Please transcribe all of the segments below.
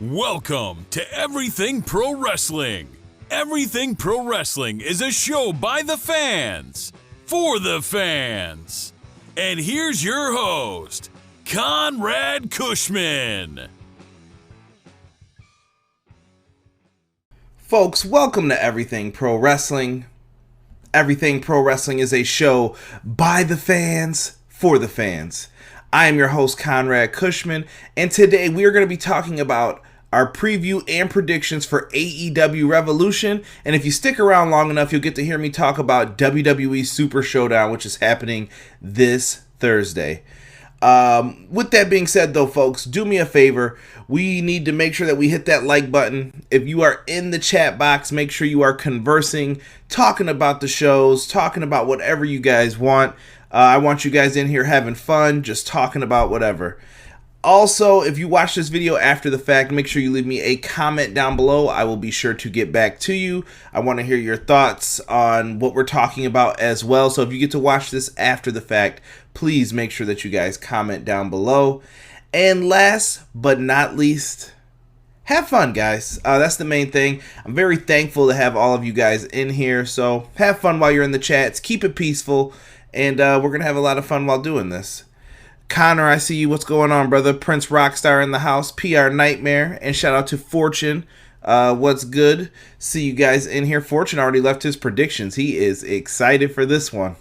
Welcome to Everything Pro Wrestling. Everything Pro Wrestling is a show by the fans, for the fans. And here's your host, Conrad Cushman. Folks, welcome to Everything Pro Wrestling. Everything Pro Wrestling is a show by the fans, for the fans. I am your host, Conrad Cushman, and today we are going to be talking about our preview and predictions for AEW Revolution. And if you stick around long enough, you'll get to hear me talk about WWE Super Showdown, which is happening this Thursday. With that being said, though, folks, do me a favor. We need to make sure that we hit that like button. If you are in the chat box, make sure you are conversing, talking about the shows, talking about whatever you guys want. I want you guys in here having fun, just talking about whatever. Also, if you watch this video after the fact, make sure you leave me a comment down below. I will be sure to get back to you. I want to hear your thoughts on what we're talking about as well. So if you get to watch this after the fact, please make sure that you guys comment down below. And last but not least, have fun, guys. That's the main thing. I'm very thankful to have all of you guys in here. So have fun while you're in the chats. Keep it peaceful. And we're going to have a lot of fun while doing this. Connor, I see you. What's going on, brother? Prince Rockstar in the house. PR Nightmare. And shout out to Fortune. What's good? See you guys in here. Fortune already left his predictions. He is excited for this one.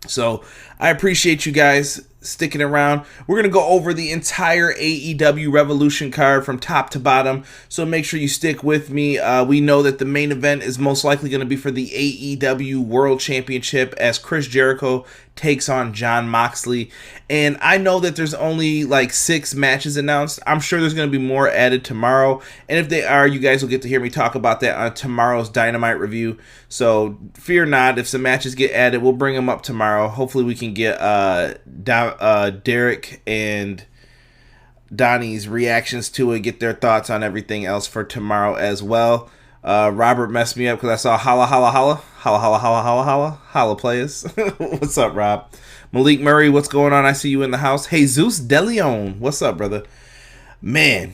So I appreciate you guys sticking around. We're going to go over the entire AEW Revolution card from top to bottom, so make sure you stick with me. We know that the main event is most likely going to be for the AEW World Championship as Chris Jericho takes on Jon Moxley, and I know that there's only like 6 matches announced. I'm sure there's going to be more added tomorrow, and if they are, you guys will get to hear me talk about that on tomorrow's Dynamite review, so fear not. If some matches get added, we'll bring them up tomorrow. Hopefully we can get Derek and Donnie's reactions to it, get their thoughts on everything else for tomorrow as well. Robert messed me up because I saw holla holla holla holla holla holla holla holla holla players. What's up, Rob? Malik Murray, what's going on? I see you in the house. Jesus DeLeon, what's up, brother? Man,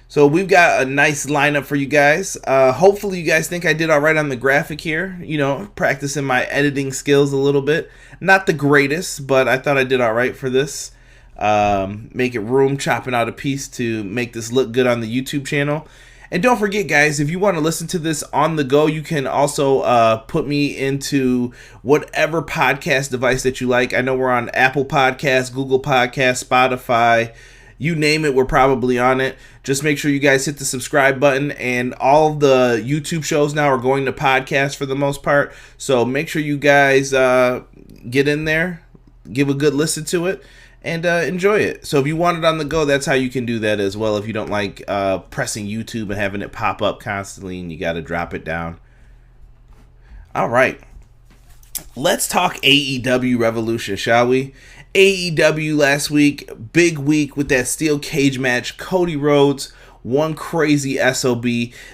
so we've got a nice lineup for you guys. Hopefully you guys think I did all right on the graphic here. You know, practicing my editing skills a little bit. Not the greatest, but I thought I did all right for this. Make it room, chopping out a piece to make this look good on the YouTube channel. And don't forget, guys, if you want to listen to this on the go, you can also put me into whatever podcast device that you like. I know we're on Apple Podcasts, Google Podcasts, Spotify. You name it, we're probably on it. Just make sure you guys hit the subscribe button. And all the YouTube shows now are going to podcasts for the most part. So make sure you guys get in there, give a good listen to it, and enjoy it. So if you want it on the go, that's how you can do that as well. If you don't like pressing YouTube and having it pop up constantly and you got to drop it down. All right. Let's talk AEW Revolution, shall we? AEW last week, big week with that steel cage match. Cody Rhodes, one crazy SOB.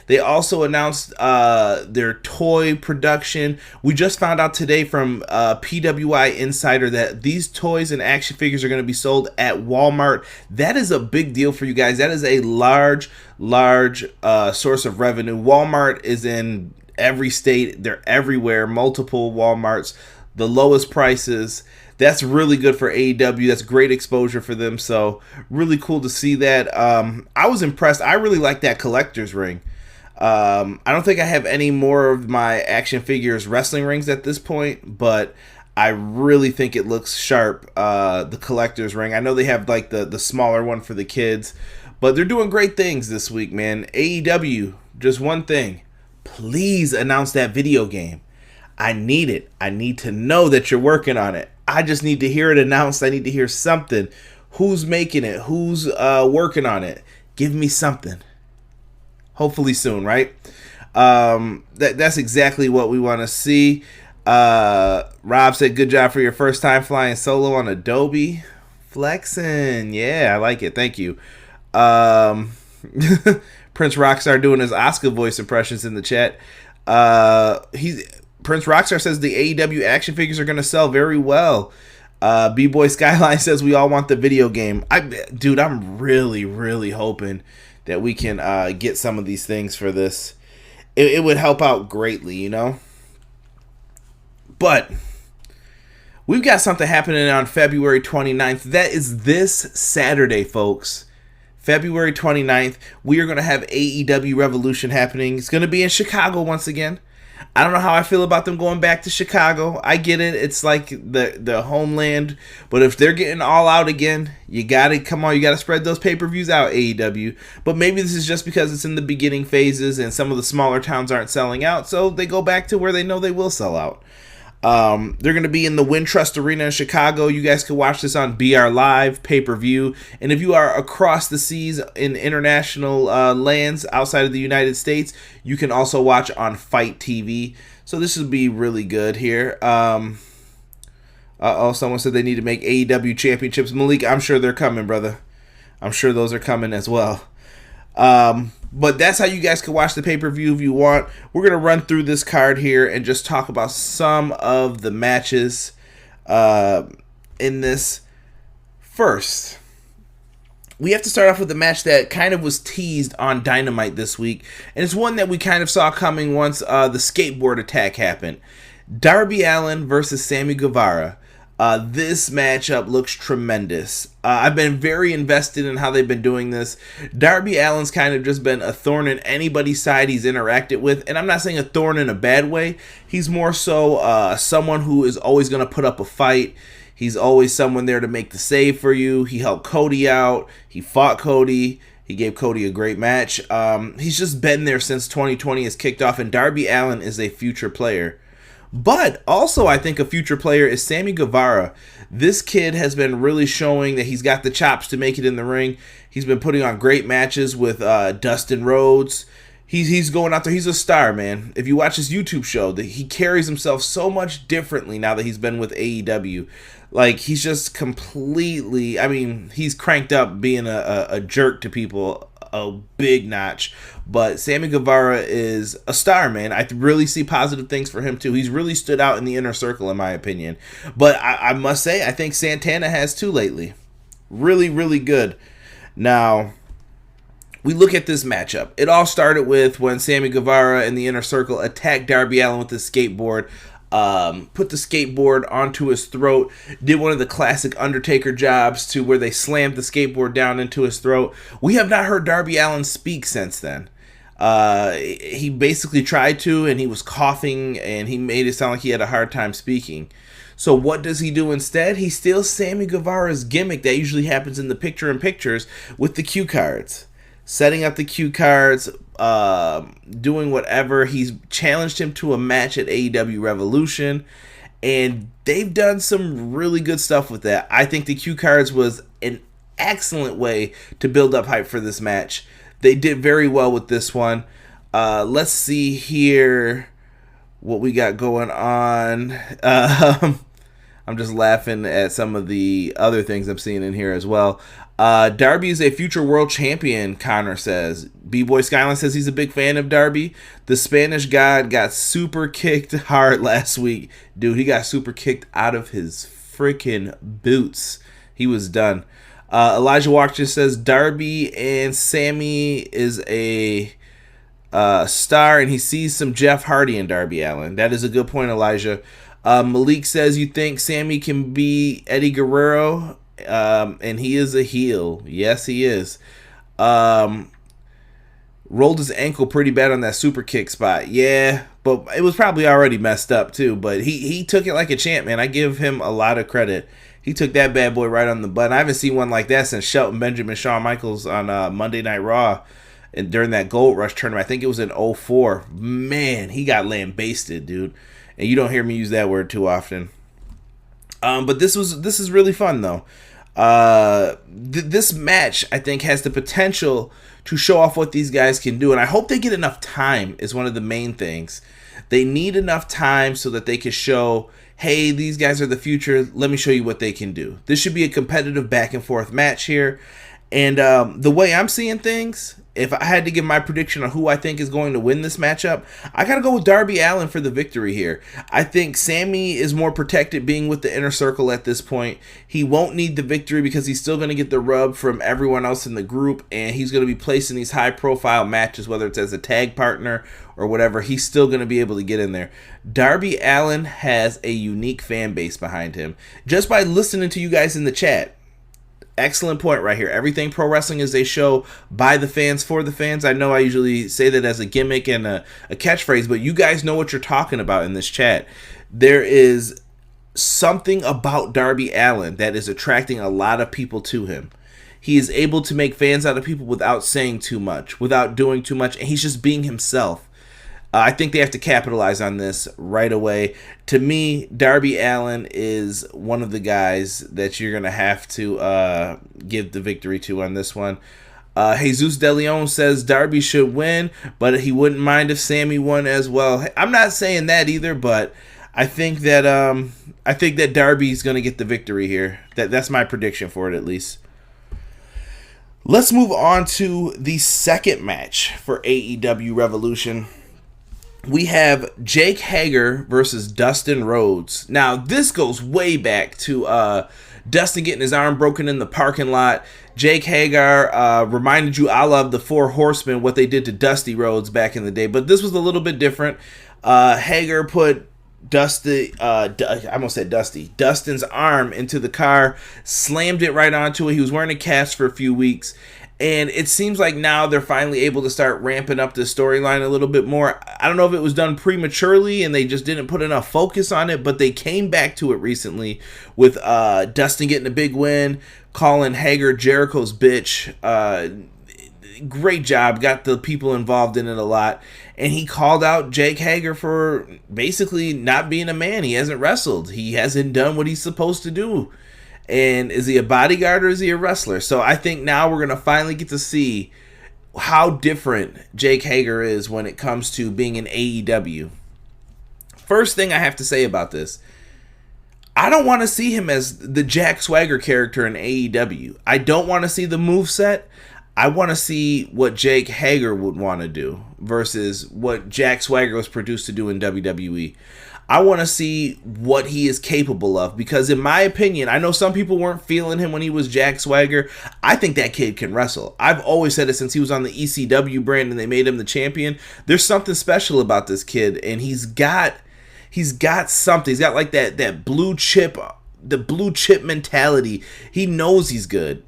They also announced their toy production. We just found out today from PWI Insider that these toys and action figures are going to be sold at Walmart. That is a big deal for you guys. That is a large source of revenue. Walmart is in every state. They're everywhere. Multiple Walmarts. The lowest prices. That's really good for AEW. That's great exposure for them. So really cool to see that. I was impressed. I really like that collector's ring. I don't think I have any more of my action figures wrestling rings at this point, but I really think it looks sharp, the collector's ring. I know they have like the smaller one for the kids, but they're doing great things this week, man. AEW, just one thing. Please announce that video game. I need it. I need to know that you're working on it. I just need to hear it announced. I need to hear something. Who's making it? Who's working on it? Give me something. Hopefully soon, right? That's exactly what we want to see. Rob said, good job for your first time flying solo on Adobe. Flexing. Yeah, I like it. Thank you. Prince Rockstar doing his Oscar voice impressions in the chat. Prince Rockstar says the AEW action figures are going to sell very well. B-Boy Skyline says we all want the video game. Dude, I'm really, really hoping that we can get some of these things for this. It would help out greatly, you know? But we've got something happening on February 29th. That is this Saturday, folks. February 29th, we are going to have AEW Revolution happening. It's going to be in Chicago once again. I don't know how I feel about them going back to Chicago. I get it. It's like the homeland. But if they're getting all out again, you got to spread those pay-per-views out, AEW. But maybe this is just because it's in the beginning phases and some of the smaller towns aren't selling out, so they go back to where they know they will sell out. They're going to be in the Wintrust Arena in Chicago. You guys can watch this on BR Live, pay-per-view. And if you are across the seas in international lands outside of the United States, you can also watch on Fight TV. So this would be really good here. Someone said they need to make AEW championships. Malik, I'm sure they're coming, brother. I'm sure those are coming as well. But that's how you guys can watch the pay-per-view if you want. We're going to run through this card here and just talk about some of the matches in this. First, we have to start off with a match that kind of was teased on Dynamite this week. And it's one that we kind of saw coming once the skateboard attack happened. Darby Allin versus Sammy Guevara. This matchup looks tremendous. I've been very invested in how they've been doing this. Darby Allin's kind of just been a thorn in anybody's side he's interacted with. And I'm not saying a thorn in a bad way. He's more so someone who is always going to put up a fight. He's always someone there to make the save for you. He helped Cody out. He fought Cody. He gave Cody a great match. He's just been there since 2020 has kicked off. And Darby Allin is a future player. But also, I think a future player is Sammy Guevara. This kid has been really showing that he's got the chops to make it in the ring. He's been putting on great matches with Dustin Rhodes. He's going out there. He's a star, man. If you watch his YouTube show, he carries himself so much differently now that he's been with AEW. Like, he's just completely... I mean, he's cranked up being a jerk to people a big notch. But Sammy Guevara is a star, man. I really see positive things for him, too. He's really stood out in the inner circle, in my opinion. But I must say, I think Santana has, too, lately. Really, really good. Now, we look at this matchup. It all started with when Sammy Guevara in the inner circle attacked Darby Allin with his skateboard. Put the skateboard onto his throat, did one of the classic Undertaker jobs to where they slammed the skateboard down into his throat. We have not heard Darby Allin speak since then. He basically tried to, and he was coughing, and he made it sound like he had a hard time speaking. So what does he do instead? He steals Sammy Guevara's gimmick that usually happens in the picture-in-pictures with the cue cards. Setting up the cue cards, doing whatever. He's challenged him to a match at AEW Revolution, and they've done some really good stuff with that. I think the cue cards was an excellent way to build up hype for this match. They did very well with this one. Let's see here what we got going on. I'm just laughing at some of the other things I'm seeing in here as well. Darby is a future world champion, Connor says. B-Boy Skyline says he's a big fan of Darby. The Spanish God got super kicked hard last week. Dude, he got super kicked out of his freaking boots. He was done. Elijah Walker just says Darby and Sammy is a star, and he sees some Jeff Hardy in Darby Allin. That is a good point, Elijah. Malik says you think Sammy can be Eddie Guerrero, and he is a heel. Yes, he is. Rolled his ankle pretty bad on that super kick spot. Yeah, but it was probably already messed up too. But he took it like a champ, man. I give him a lot of credit. He took that bad boy right on the butt. I haven't seen one like that since Shelton Benjamin, Shawn Michaels on Monday Night Raw, and during that Gold Rush tournament. I think it was in 2004. Man, he got lambasted, dude. And you don't hear me use that word too often. But this is really fun though. This match, I think, has the potential to show off what these guys can do, and I hope they get enough time is one of the main things. They need enough time so that they can show, hey, these guys are the future, let me show you what they can do. This should be a competitive back and forth match here, and the way I'm seeing things if I had to give my prediction on who I think is going to win this matchup, I got to go with Darby Allin for the victory here. I think Sammy is more protected being with the Inner Circle at this point. He won't need the victory because he's still going to get the rub from everyone else in the group, and he's going to be placed in these high-profile matches, whether it's as a tag partner or whatever. He's still going to be able to get in there. Darby Allin has a unique fan base behind him. Just by listening to you guys in the chat, excellent point right here. Everything Pro Wrestling is a show by the fans for the fans. I know I usually say that as a gimmick and a catchphrase, but you guys know what you're talking about in this chat. There is something about Darby Allin that is attracting a lot of people to him. He is able to make fans out of people without saying too much, without doing too much, and he's just being himself. I think they have to capitalize on this right away. To me, Darby Allin is one of the guys that you're going to have to give the victory to on this one. Jesus De Leon says Darby should win, but he wouldn't mind if Sammy won as well. I'm not saying that either, but I think that Darby's going to get the victory here. That's my prediction for it, at least. Let's move on to the second match for AEW Revolution. We have Jake Hager versus Dustin Rhodes. Now, this goes way back to Dustin getting his arm broken in the parking lot. Jake Hager reminded you a la of the Four Horsemen, what they did to Dusty Rhodes back in the day. But this was a little bit different. Hager put Dustin's arm into the car, slammed it right onto it. He was wearing a cast for a few weeks. And it seems like now they're finally able to start ramping up the storyline a little bit more. I don't know if it was done prematurely and they just didn't put enough focus on it, but they came back to it recently with Dustin getting a big win, calling Hager Jericho's bitch. Great job. Got the people involved in it a lot. And he called out Jake Hager for basically not being a man. He hasn't wrestled. He hasn't done what he's supposed to do. And is he a bodyguard or is he a wrestler? So I think now we're going to finally get to see how different Jake Hager is when it comes to being in AEW. First thing I have to say about this, I don't want to see him as the Jack Swagger character in AEW. I don't want to see the moveset. I want to see what Jake Hager would want to do versus what Jack Swagger was produced to do in WWE. I want to see what he is capable of because in my opinion, I know some people weren't feeling him when he was Jack Swagger. I think that kid can wrestle. I've always said it since he was on the ECW brand and they made him the champion. There's something special about this kid and he's got something. He's got like that blue chip mentality. He knows he's good.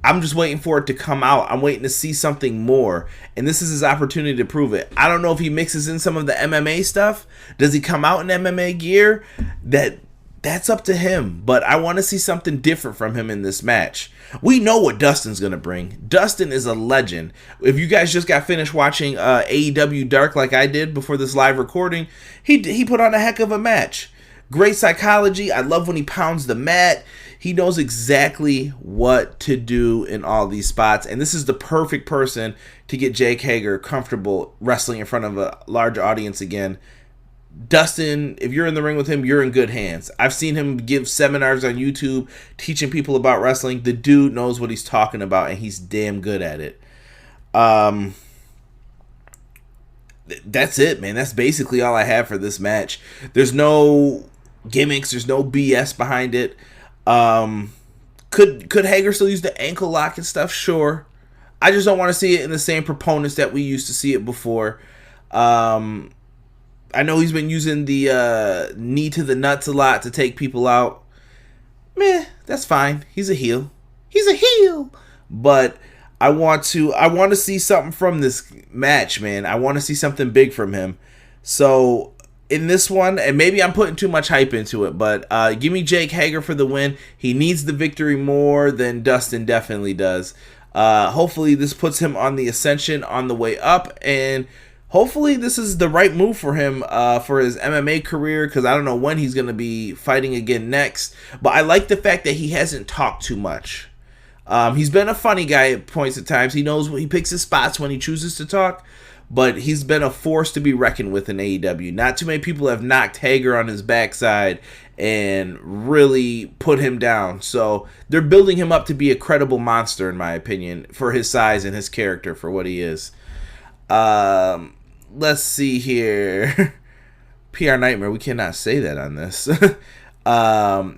I'm just waiting for it to come out. I'm waiting to see something more. And this is his opportunity to prove it. I don't know if he mixes in some of the MMA stuff. Does he come out in MMA gear? That's up to him. But I want to see something different from him in this match. We know what Dustin's going to bring. Dustin is a legend. If you guys just got finished watching AEW Dark like I did before this live recording, he put on a heck of a match. Great psychology. I love when he pounds the mat. He knows exactly what to do in all these spots. And this is the perfect person to get Jake Hager comfortable wrestling in front of a large audience again. Dustin, if you're in the ring with him, you're in good hands. I've seen him give seminars on YouTube teaching people about wrestling. The dude knows what he's talking about, and he's damn good at it. That's it, man. That's basically all I have for this match. There's no gimmicks. There's no BS behind it. Could Hager still use the ankle lock and stuff? Sure. I just don't want to see it in the same proponents that we used to see it before. I know he's been using the knee to the nuts a lot to take people out. Meh, that's fine. He's a heel. But I want to see something from this match, man. I want to see something big from him. So in this one, and maybe I'm putting too much hype into it, but give me Jake Hager for the win. He needs the victory more than Dustin definitely does. Hopefully this puts him on the ascension on the way up, and hopefully this is the right move for him for his MMA career, because I don't know when he's going to be fighting again next. But I like the fact that he hasn't talked too much. He's been a funny guy at points at times. He knows he picks his spots when he chooses to talk, but he's been a force to be reckoned with in AEW. Not too many people have knocked Hager on his backside and really put him down. So they're building him up to be a credible monster, in my opinion, for his size and his character for what he is. Let's see here. PR Nightmare, we cannot say that on this.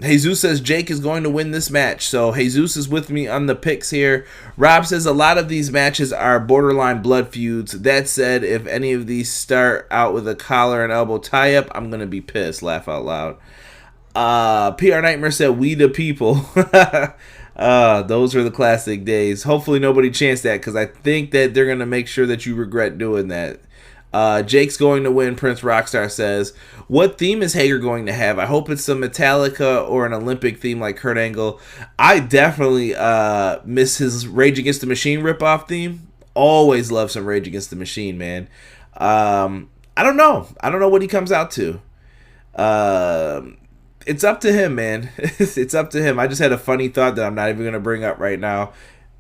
Jesus says Jake is going to win this match. So Jesus is with me on the picks here. Rob says a lot of these matches are borderline blood feuds. That said, if any of these start out with a collar and elbow tie-up, I'm going to be pissed. Laugh out loud. PR Nightmare said, we the people. Those are the classic days. Hopefully nobody chanced that, because I think that they're going to make sure that you regret doing that. Jake's going to win, Prince Rockstar says. What theme is Hager going to have? I hope it's some Metallica or an Olympic theme like Kurt Angle. I definitely miss his Rage Against the Machine ripoff theme. Always love some Rage Against the Machine, man. I don't know. I don't know what he comes out to. It's up to him, man. It's up to him. I just had a funny thought that I'm not even going to bring up right now.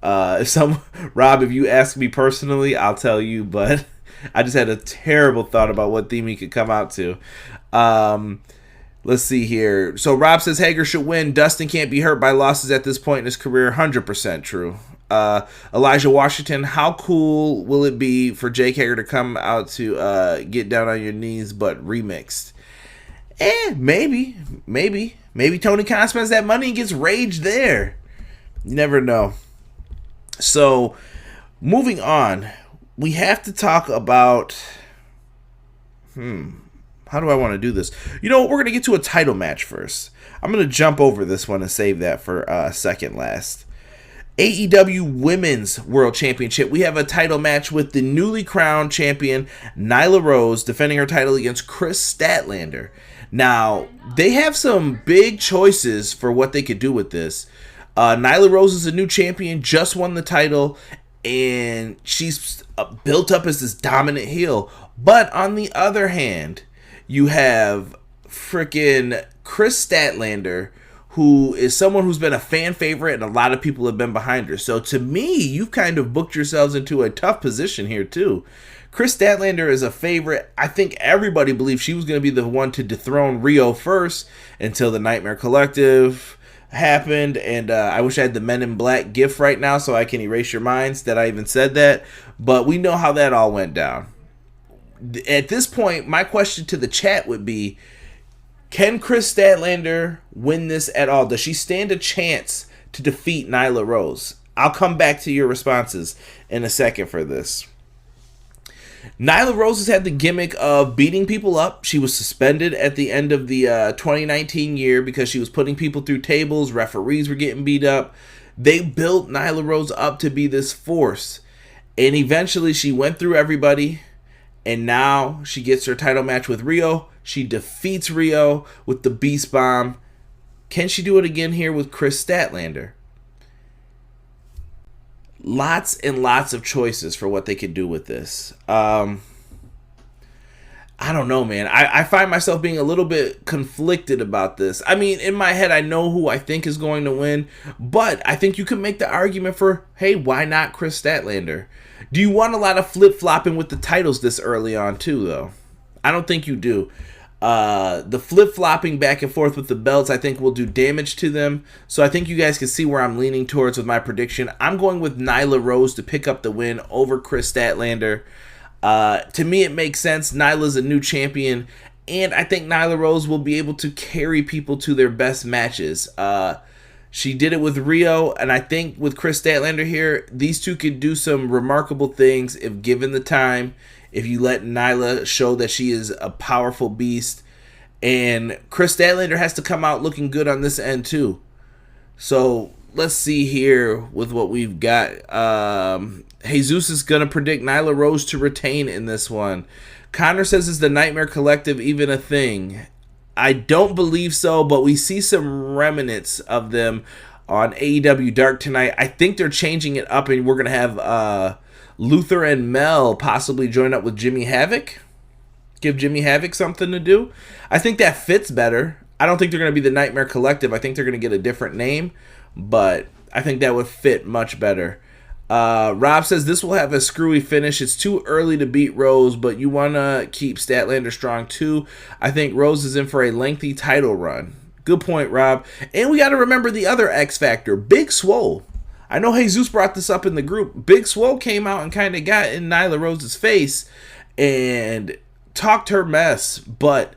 Rob, if you ask me personally, I'll tell you, but I just had a terrible thought about what theme he could come out to. Let's see here. So Rob says Hager should win. Dustin can't be hurt by losses at this point in his career. 100% true. Elijah Washington, how cool will it be for Jake Hager to come out to Get Down on Your Knees but remixed? Maybe. Maybe Tony Khan spends that money and gets Rage there. You never know. So, moving on. We have to talk about... How do I want to do this? You know what? We're going to get to a title match first. I'm going to jump over this one and save that for second last. AEW Women's World Championship. We have a title match with the newly crowned champion, Nyla Rose, defending her title against Kris Statlander. Now, they have some big choices for what they could do with this. Nyla Rose is a new champion, just won the title, and she's built up as this dominant heel. But on the other hand, you have freaking Kris Statlander, who is someone who's been a fan favorite, and a lot of people have been behind her. So to me, you've kind of booked yourselves into a tough position here too. Kris Statlander is a favorite. I think everybody believed she was going to be the one to dethrone Rio first until the Nightmare Collective happened. And I wish I had the Men in Black gif right now so I can erase your minds that I even said that. But we know how that all went down. At this point, my question to the chat would be, can Kris Statlander win this at all? Does she stand a chance to defeat Nyla Rose? I'll come back to your responses in a second for this. Nyla Rose has had the gimmick of beating people up. She was suspended at the end of the 2019 year because she was putting people through tables. Referees were getting beat up. They built Nyla Rose up to be this force. And eventually she went through everybody. And now she gets her title match with Rio. She defeats Rio with the Beast Bomb. Can she do it again here with Kris Statlander? Lots and lots of choices for what they could do with this. I don't know, man. I find myself being a little bit conflicted about this. I mean, in my head, I know who I think is going to win. But I think you can make the argument for, hey, why not Kris Statlander? Do you want a lot of flip-flopping with the titles this early on, too, though? I don't think you do. The flip-flopping back and forth with the belts, I think, will do damage to them. So I think you guys can see where I'm leaning towards with my prediction. I'm going with Nyla Rose to pick up the win over Kris Statlander. To me, it makes sense. Nyla's a new champion, and I think Nyla Rose will be able to carry people to their best matches. She did it with Rio, and I think with Kris Statlander here, these two could do some remarkable things if given the time. If you let Nyla show that she is a powerful beast. And Kris Statlander has to come out looking good on this end too. So let's see here with what we've got. Jesus is going to predict Nyla Rose to retain in this one. Connor says, is the Nightmare Collective even a thing? I don't believe so, but we see some remnants of them on AEW Dark tonight. I think they're changing it up, and we're going to have Luther and Mel possibly join up with Jimmy Havoc. Give Jimmy Havoc something to do. I think that fits better. I don't think they're going to be the Nightmare Collective. I think they're going to get a different name, but I think that would fit much better. Rob says this will have a screwy finish. It's too early to beat Rose, but you want to keep Statlander strong too. I think Rose is in for a lengthy title run. Good point, Rob. And we got to remember the other X Factor, Big Swole. I know Jesus brought this up in the group. Big Swole came out and kind of got in Nyla Rose's face and talked her mess, but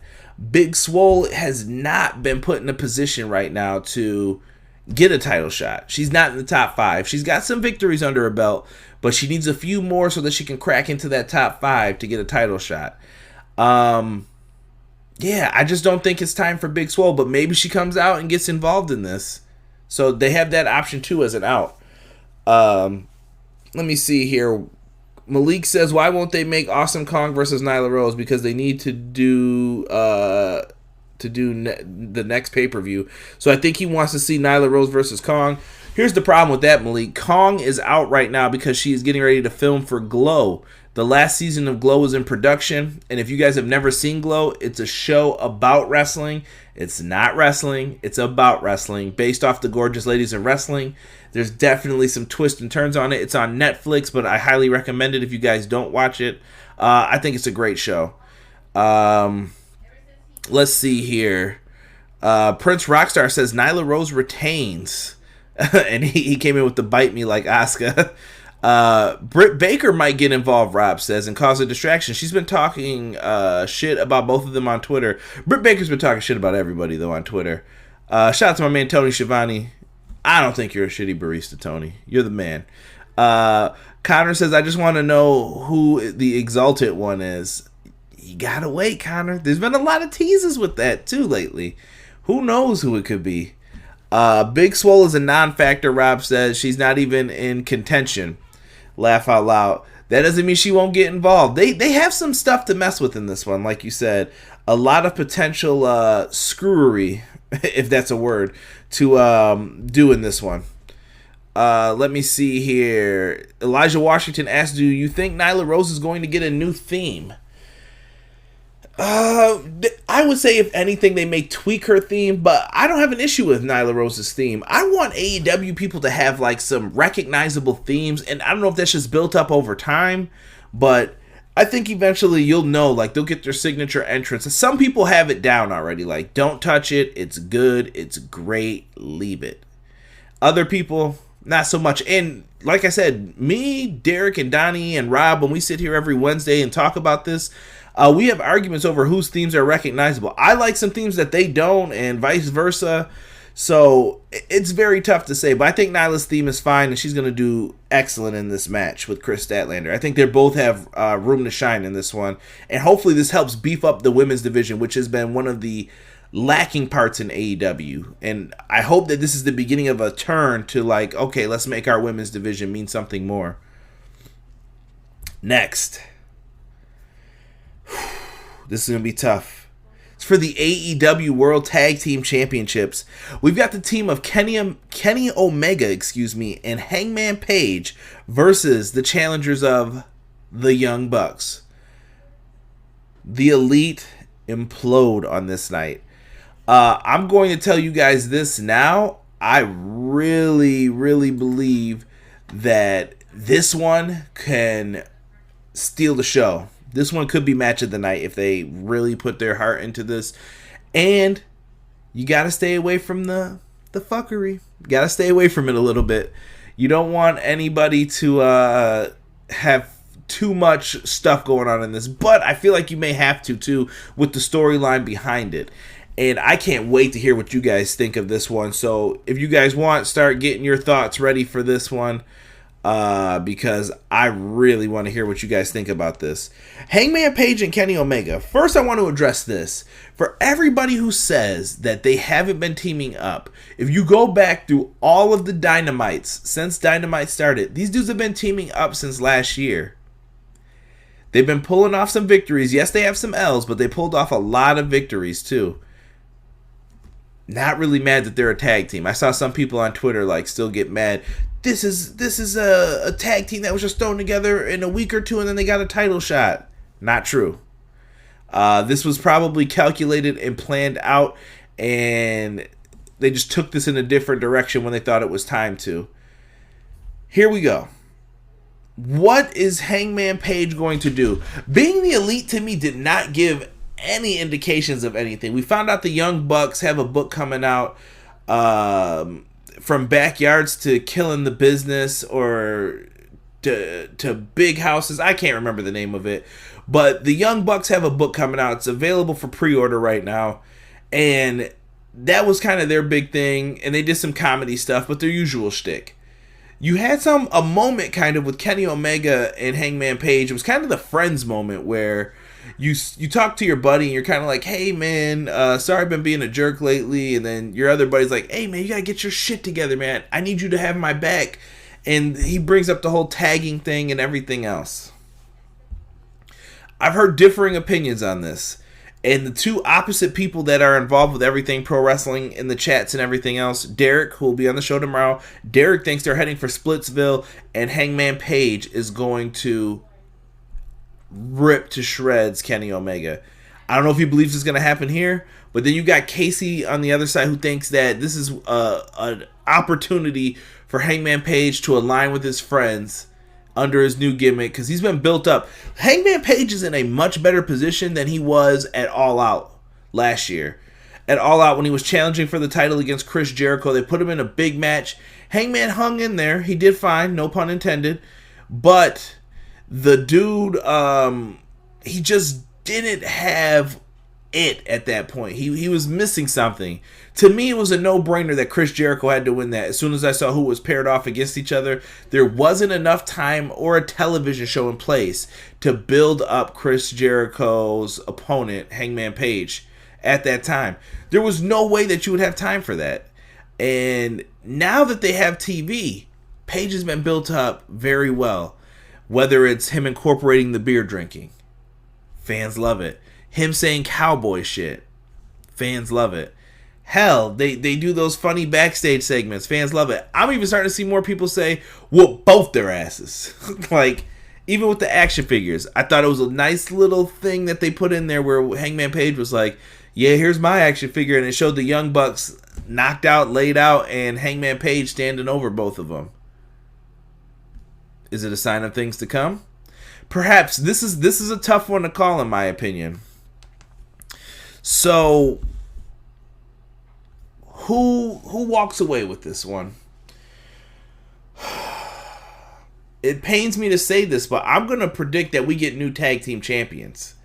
Big Swole has not been put in a position right now to get a title shot. She's not in the top 5. She's got some victories under her belt, but she needs a few more so that she can crack into that top 5 to get a title shot. Yeah, I just don't think it's time for Big Swole, but maybe she comes out and gets involved in this. So they have that option too as an out. Let me see here. Malik says, why won't they make Awesome Kong versus Nyla Rose? Because they need to do the next pay-per-view. So I think he wants to see Nyla Rose versus Kong. Here's the problem with that, Malik. Kong is out right now because she is getting ready to film for Glow. The last season of Glow is in production, and if you guys have never seen Glow, it's a show about wrestling. It's not wrestling, it's about wrestling, based off the gorgeous ladies in wrestling. There's definitely some twists and turns on it. It's on Netflix, but I highly recommend it if you guys don't watch it. I think it's a great show. Let's see here. Prince Rockstar says Nyla Rose retains. And he came in with the bite me like Asuka. Britt Baker might get involved, Rob says, and cause a distraction. She's been talking shit about both of them on Twitter. Britt Baker's been talking shit about everybody, though, on Twitter. Shout out to my man, Tony Schiavone. I don't think you're a shitty barista, Tony. You're the man. Connor says, I just want to know who the Exalted one is. You gotta wait, Connor. There's been a lot of teases with that, too, lately. Who knows who it could be? Big Swole is a non-factor, Rob says. She's not even in contention. Laugh out loud. That doesn't mean she won't get involved. They have some stuff to mess with in this one, like you said. A lot of potential screwery, if that's a word, to do in this one. Let me see here. Elijah Washington asks, do you think Nyla Rose is going to get a new theme? I would say if anything they may tweak her theme, but I don't have an issue with Nyla Rose's theme. I want AEW people to have like some recognizable themes, and I don't know if that's just built up over time, but I think eventually you'll know, like they'll get their signature entrance. Some people have it down already, like don't touch it, it's good, it's great, leave it. Other people, not so much. And like I said, me, Derek, and Donnie, and Rob, when we sit here every Wednesday and talk about this, we have arguments over whose themes are recognizable. I like some themes that they don't, and vice versa. So it's very tough to say. But I think Nyla's theme is fine, and she's going to do excellent in this match with Kris Statlander. I think they both have room to shine in this one. And hopefully this helps beef up the women's division, which has been one of the lacking parts in AEW. And I hope that this is the beginning of a turn to like, okay, let's make our women's division mean something more. Next. This is going to be tough. It's for the AEW World Tag Team Championships. We've got the team of Kenny Omega, and Hangman Page versus the challengers of the Young Bucks. The Elite implode on this night. I'm going to tell you guys this now. I really, really believe that this one can steal the show. This one could be match of the night if they really put their heart into this. And you got to stay away from the fuckery. You got to stay away from it a little bit. You don't want anybody to have too much stuff going on in this. But I feel like you may have to, too, with the storyline behind it. And I can't wait to hear what you guys think of this one. So if you guys want, start getting your thoughts ready for this one. Because I really want to hear what you guys think about this. Hangman Page and Kenny Omega. First, I want to address this. For everybody who says that they haven't been teaming up, if you go back through all of the Dynamites since Dynamite started, these dudes have been teaming up since last year. They've been pulling off some victories. Yes, they have some L's, but they pulled off a lot of victories too. Not really mad that they're a tag team. I saw some people on Twitter like still get mad. This is a tag team that was just thrown together in a week or two and then they got a title shot. Not true. This was probably calculated and planned out, and they just took this in a different direction when they thought it was time to. Here we go. What is Hangman Page going to do? Being the Elite to me did not give any indications of anything. We found out the Young Bucks have a book coming out, from backyards to killing the business, or to big houses. I can't remember the name of it, but the Young Bucks have a book coming out. It's available for pre-order right now, and that was kind of their big thing. And they did some comedy stuff, but their usual shtick. You had a moment kind of with Kenny Omega and Hangman Page. It was kind of the friends moment where you talk to your buddy and you're kind of like, hey man, sorry I've been being a jerk lately. And then your other buddy's like, hey man, you gotta get your shit together, man. I need you to have my back. And he brings up the whole tagging thing and everything else. I've heard differing opinions on this. And the two opposite people that are involved with everything pro wrestling in the chats and everything else, Derek, who will be on the show tomorrow, Derek thinks they're heading for Splitsville, and Hangman Page is going to rip to shreds Kenny Omega. I don't know if he believes it's going to happen here, but then you got Casey on the other side who thinks that this is an opportunity for Hangman Page to align with his friends under his new gimmick, because he's been built up. Hangman Page is in a much better position than he was at All Out last year. At All Out, when he was challenging for the title against Chris Jericho, they put him in a big match. Hangman hung in there. He did fine, no pun intended. But the dude, he just didn't have it at that point. He was missing something. To me, it was a no-brainer that Chris Jericho had to win that. As soon as I saw who was paired off against each other, there wasn't enough time or a television show in place to build up Chris Jericho's opponent, Hangman Page, at that time. There was no way that you would have time for that. And now that they have TV, Page has been built up very well. Whether it's him incorporating the beer drinking, fans love it. Him saying cowboy shit, fans love it. Hell, they do those funny backstage segments. Fans love it. I'm even starting to see more people say, whoop both their asses. Like, even with the action figures. I thought it was a nice little thing that they put in there where Hangman Page was like, yeah, here's my action figure. And it showed the Young Bucks knocked out, laid out, and Hangman Page standing over both of them. Is it a sign of things to come? Perhaps. This is a tough one to call, in my opinion. So, who walks away with this one? It pains me to say this, but I'm going to predict that we get new tag team champions.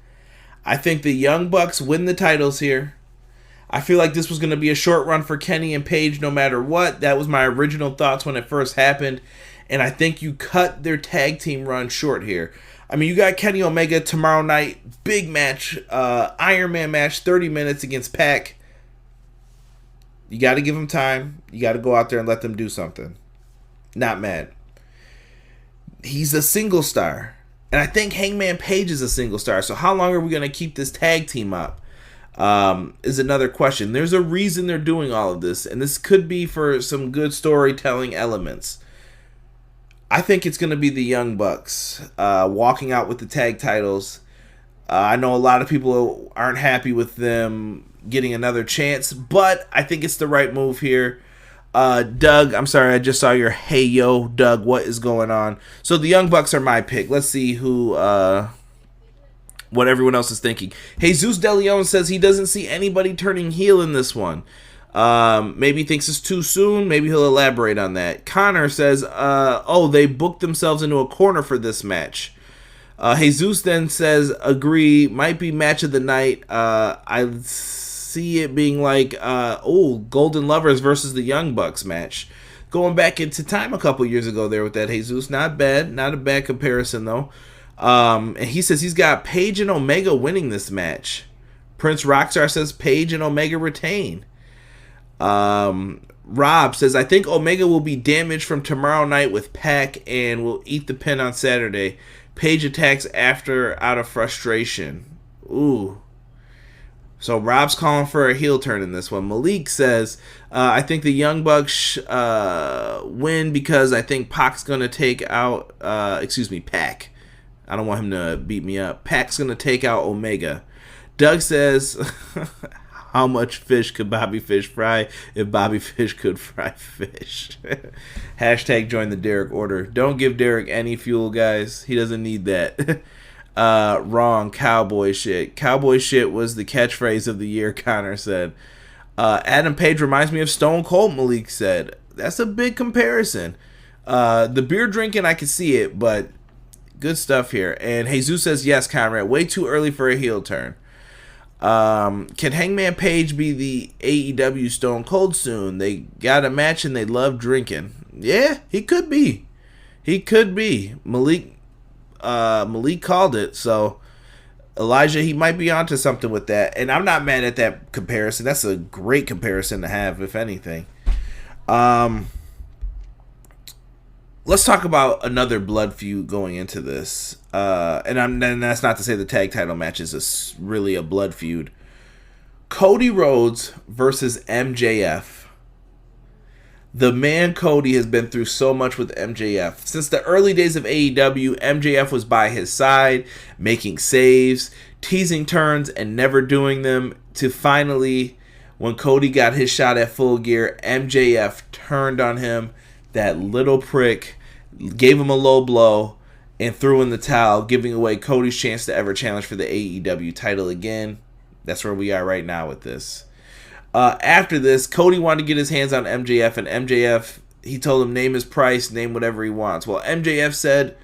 I think the Young Bucks win the titles here. I feel like this was going to be a short run for Kenny and Page no matter what. That was my original thoughts when it first happened. And I think you cut their tag team run short here. I mean, you got Kenny Omega tomorrow night. Big match. Iron Man match. 30 minutes against Pac. You got to give them time. You got to go out there and let them do something. Not mad. He's a single star. And I think Hangman Page is a single star. So how long are we going to keep this tag team up? Is another question. There's a reason they're doing all of this. And this could be for some good storytelling elements. I think it's going to be the Young Bucks walking out with the tag titles. I know a lot of people aren't happy with them getting another chance, but I think it's the right move here. Doug, I'm sorry, I just saw your hey yo, Doug, what is going on? So the Young Bucks are my pick. Let's see what everyone else is thinking. Jesus De Leon says he doesn't see anybody turning heel in this one. Maybe he thinks it's too soon. Maybe he'll elaborate on that. Connor says, they booked themselves into a corner for this match. Jesus then says, agree, might be match of the night. I see it being like, Golden Lovers versus the Young Bucks match. Going back into time a couple years ago there with that, Jesus. Not bad. Not a bad comparison, though. And he says he's got Page and Omega winning this match. Prince Rockstar says Page and Omega retain. Rob says, I think Omega will be damaged from tomorrow night with Pac and will eat the pin on Saturday. Page attacks after out of frustration. Ooh. So Rob's calling for a heel turn in this one. Malik says, I think the Young Bucks win because I think Pac's going to take out, Pac. I don't want him to beat me up. Pac's going to take out Omega. Doug says, how much fish could Bobby Fish fry if Bobby Fish could fry fish? Hashtag join the Derek order. Don't give Derek any fuel, guys. He doesn't need that. Wrong. Cowboy shit. Cowboy shit was the catchphrase of the year, Connor said. Adam Page reminds me of Stone Cold, Malik said. That's a big comparison. The beer drinking, I can see it, but good stuff here. And Jesus says, yes, Conrad, way too early for a heel turn. Can Hangman Page be the AEW Stone Cold soon? They got a match and they love drinking. Yeah, he could be. He could be. Malik called it, so Elijah, he might be onto something with that. And I'm not mad at that comparison. That's a great comparison to have, if anything. Let's talk about another blood feud going into this. And that's not to say the tag title match is really a blood feud. Cody Rhodes versus MJF. The man Cody has been through so much with MJF. Since the early days of AEW, MJF was by his side, making saves, teasing turns, and never doing them. To finally, when Cody got his shot at Full Gear, MJF turned on him. That little prick gave him a low blow and threw in the towel, giving away Cody's chance to ever challenge for the AEW title again. That's where we are right now with this. After this, Cody wanted to get his hands on MJF, and MJF, he told him, name his price, name whatever he wants. Well, MJF said,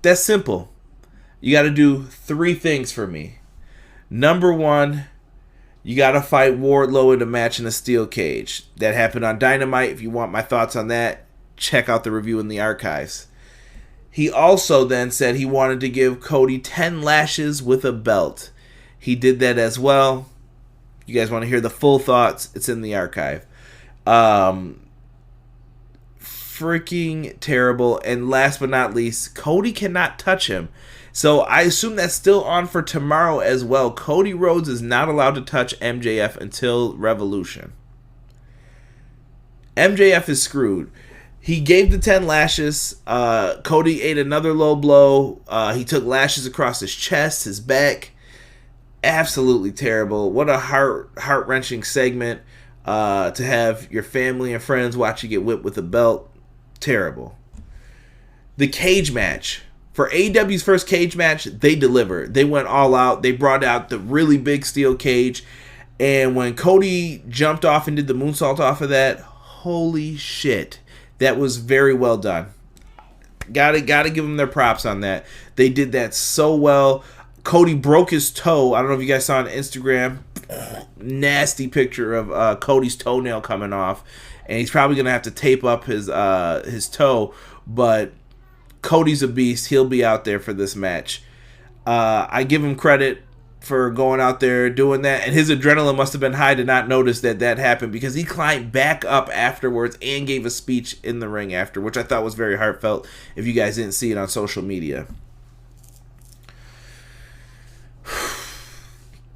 that's simple. You got to do 3 things for me. Number 1, you got to fight Wardlow in a match in a steel cage. That happened on Dynamite. If you want my thoughts on that, check out the review in the archives. He also then said he wanted to give Cody 10 lashes with a belt. He did that as well. You guys want to hear the full thoughts? It's in the archive. Freaking terrible. And last but not least, Cody cannot touch him. So I assume that's still on for tomorrow as well. Cody Rhodes is not allowed to touch MJF until Revolution. MJF is screwed. He gave the 10 lashes. Cody ate another low blow. He took lashes across his chest, his back. Absolutely terrible. What a heart-wrenching segment to have your family and friends watch you get whipped with a belt. Terrible. The cage match. For AEW's first cage match, they delivered. They went all out. They brought out the really big steel cage. And when Cody jumped off and did the moonsault off of that, holy shit. That was very well done. Gotta give them their props on that. They did that so well. Cody broke his toe. I don't know if you guys saw on Instagram. Nasty picture of Cody's toenail coming off. And he's probably going to have to tape up his toe. But Cody's a beast. He'll be out there for this match. I give him credit for going out there doing that. And his adrenaline must have been high to not notice that happened. Because he climbed back up afterwards and gave a speech in the ring after. Which I thought was very heartfelt if you guys didn't see it on social media.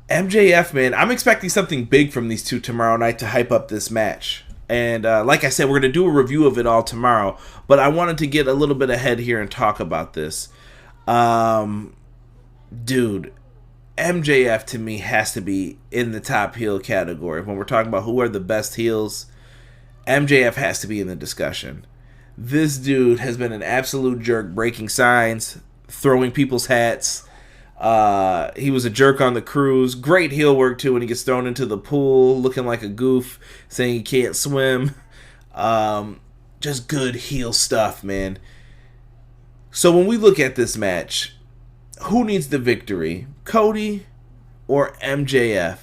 MJF, man, I'm expecting something big from these two tomorrow night to hype up this match. And like I said, we're going to do a review of it all tomorrow. But I wanted to get a little bit ahead here and talk about this. Dude, MJF to me has to be in the top heel category. When we're talking about who are the best heels, MJF has to be in the discussion. This dude has been an absolute jerk, breaking signs, throwing people's hats. He was a jerk on the cruise. Great heel work too when he gets thrown into the pool looking like a goof, saying he can't swim. Just good heel stuff, man. So when we look at this match, who needs the victory? Cody or MJF?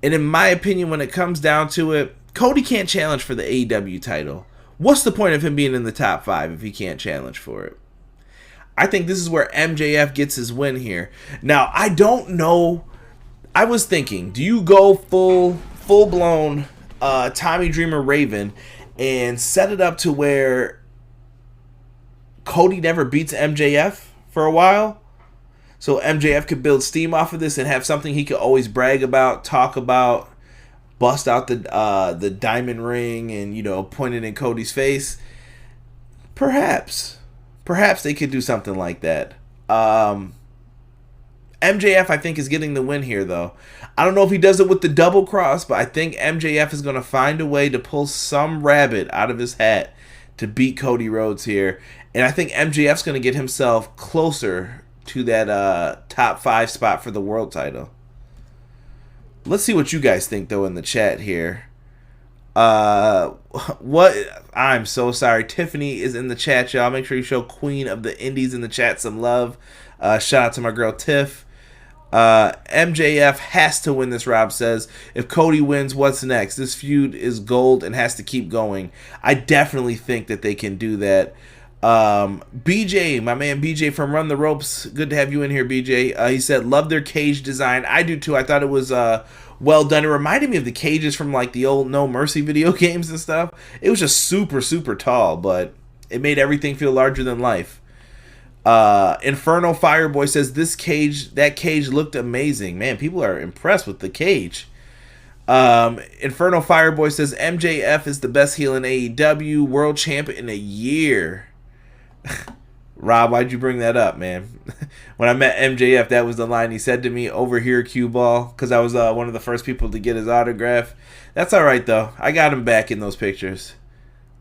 And in my opinion, when it comes down to it, Cody can't challenge for the AEW title. What's the point of him being in the top 5 if he can't challenge for it? I think this is where MJF gets his win here. Now, I don't know. I was thinking, do you go full-blown Tommy Dreamer Raven and set it up to where Cody never beats MJF for a while? So MJF could build steam off of this and have something he could always brag about, talk about, bust out the diamond ring and, point it in Cody's face. Perhaps they could do something like that. MJF, I think, is getting the win here, though. I don't know if he does it with the double cross, but I think MJF is going to find a way to pull some rabbit out of his hat to beat Cody Rhodes here. And I think MJF's going to get himself closer to that top 5 spot for the world title. Let's see what you guys think, though, in the chat here. What? I'm so sorry. Tiffany is in the chat, y'all. Make sure you show Queen of the Indies in the chat some love. Shout out to my girl, Tiff. MJF has to win this, Rob says. If Cody wins, what's next? This feud is gold and has to keep going. I definitely think that they can do that. BJ, my man BJ from Run the Ropes, good to have you in here, BJ. He said, love their cage design. I do too. I thought it was well done. It reminded me of the cages from like the old No Mercy video games and stuff. It was just super, super tall, but it made everything feel larger than life. Inferno Fireboy says, that cage looked amazing. Man, people are impressed with the cage. Inferno Fireboy says, MJF is the best heel in AEW, world champ in a year. Rob, why'd you bring that up, man? When I met MJF, that was the line he said to me, over here, cue ball, because I was one of the first people to get his autograph. That's all right, though. I got him back in those pictures.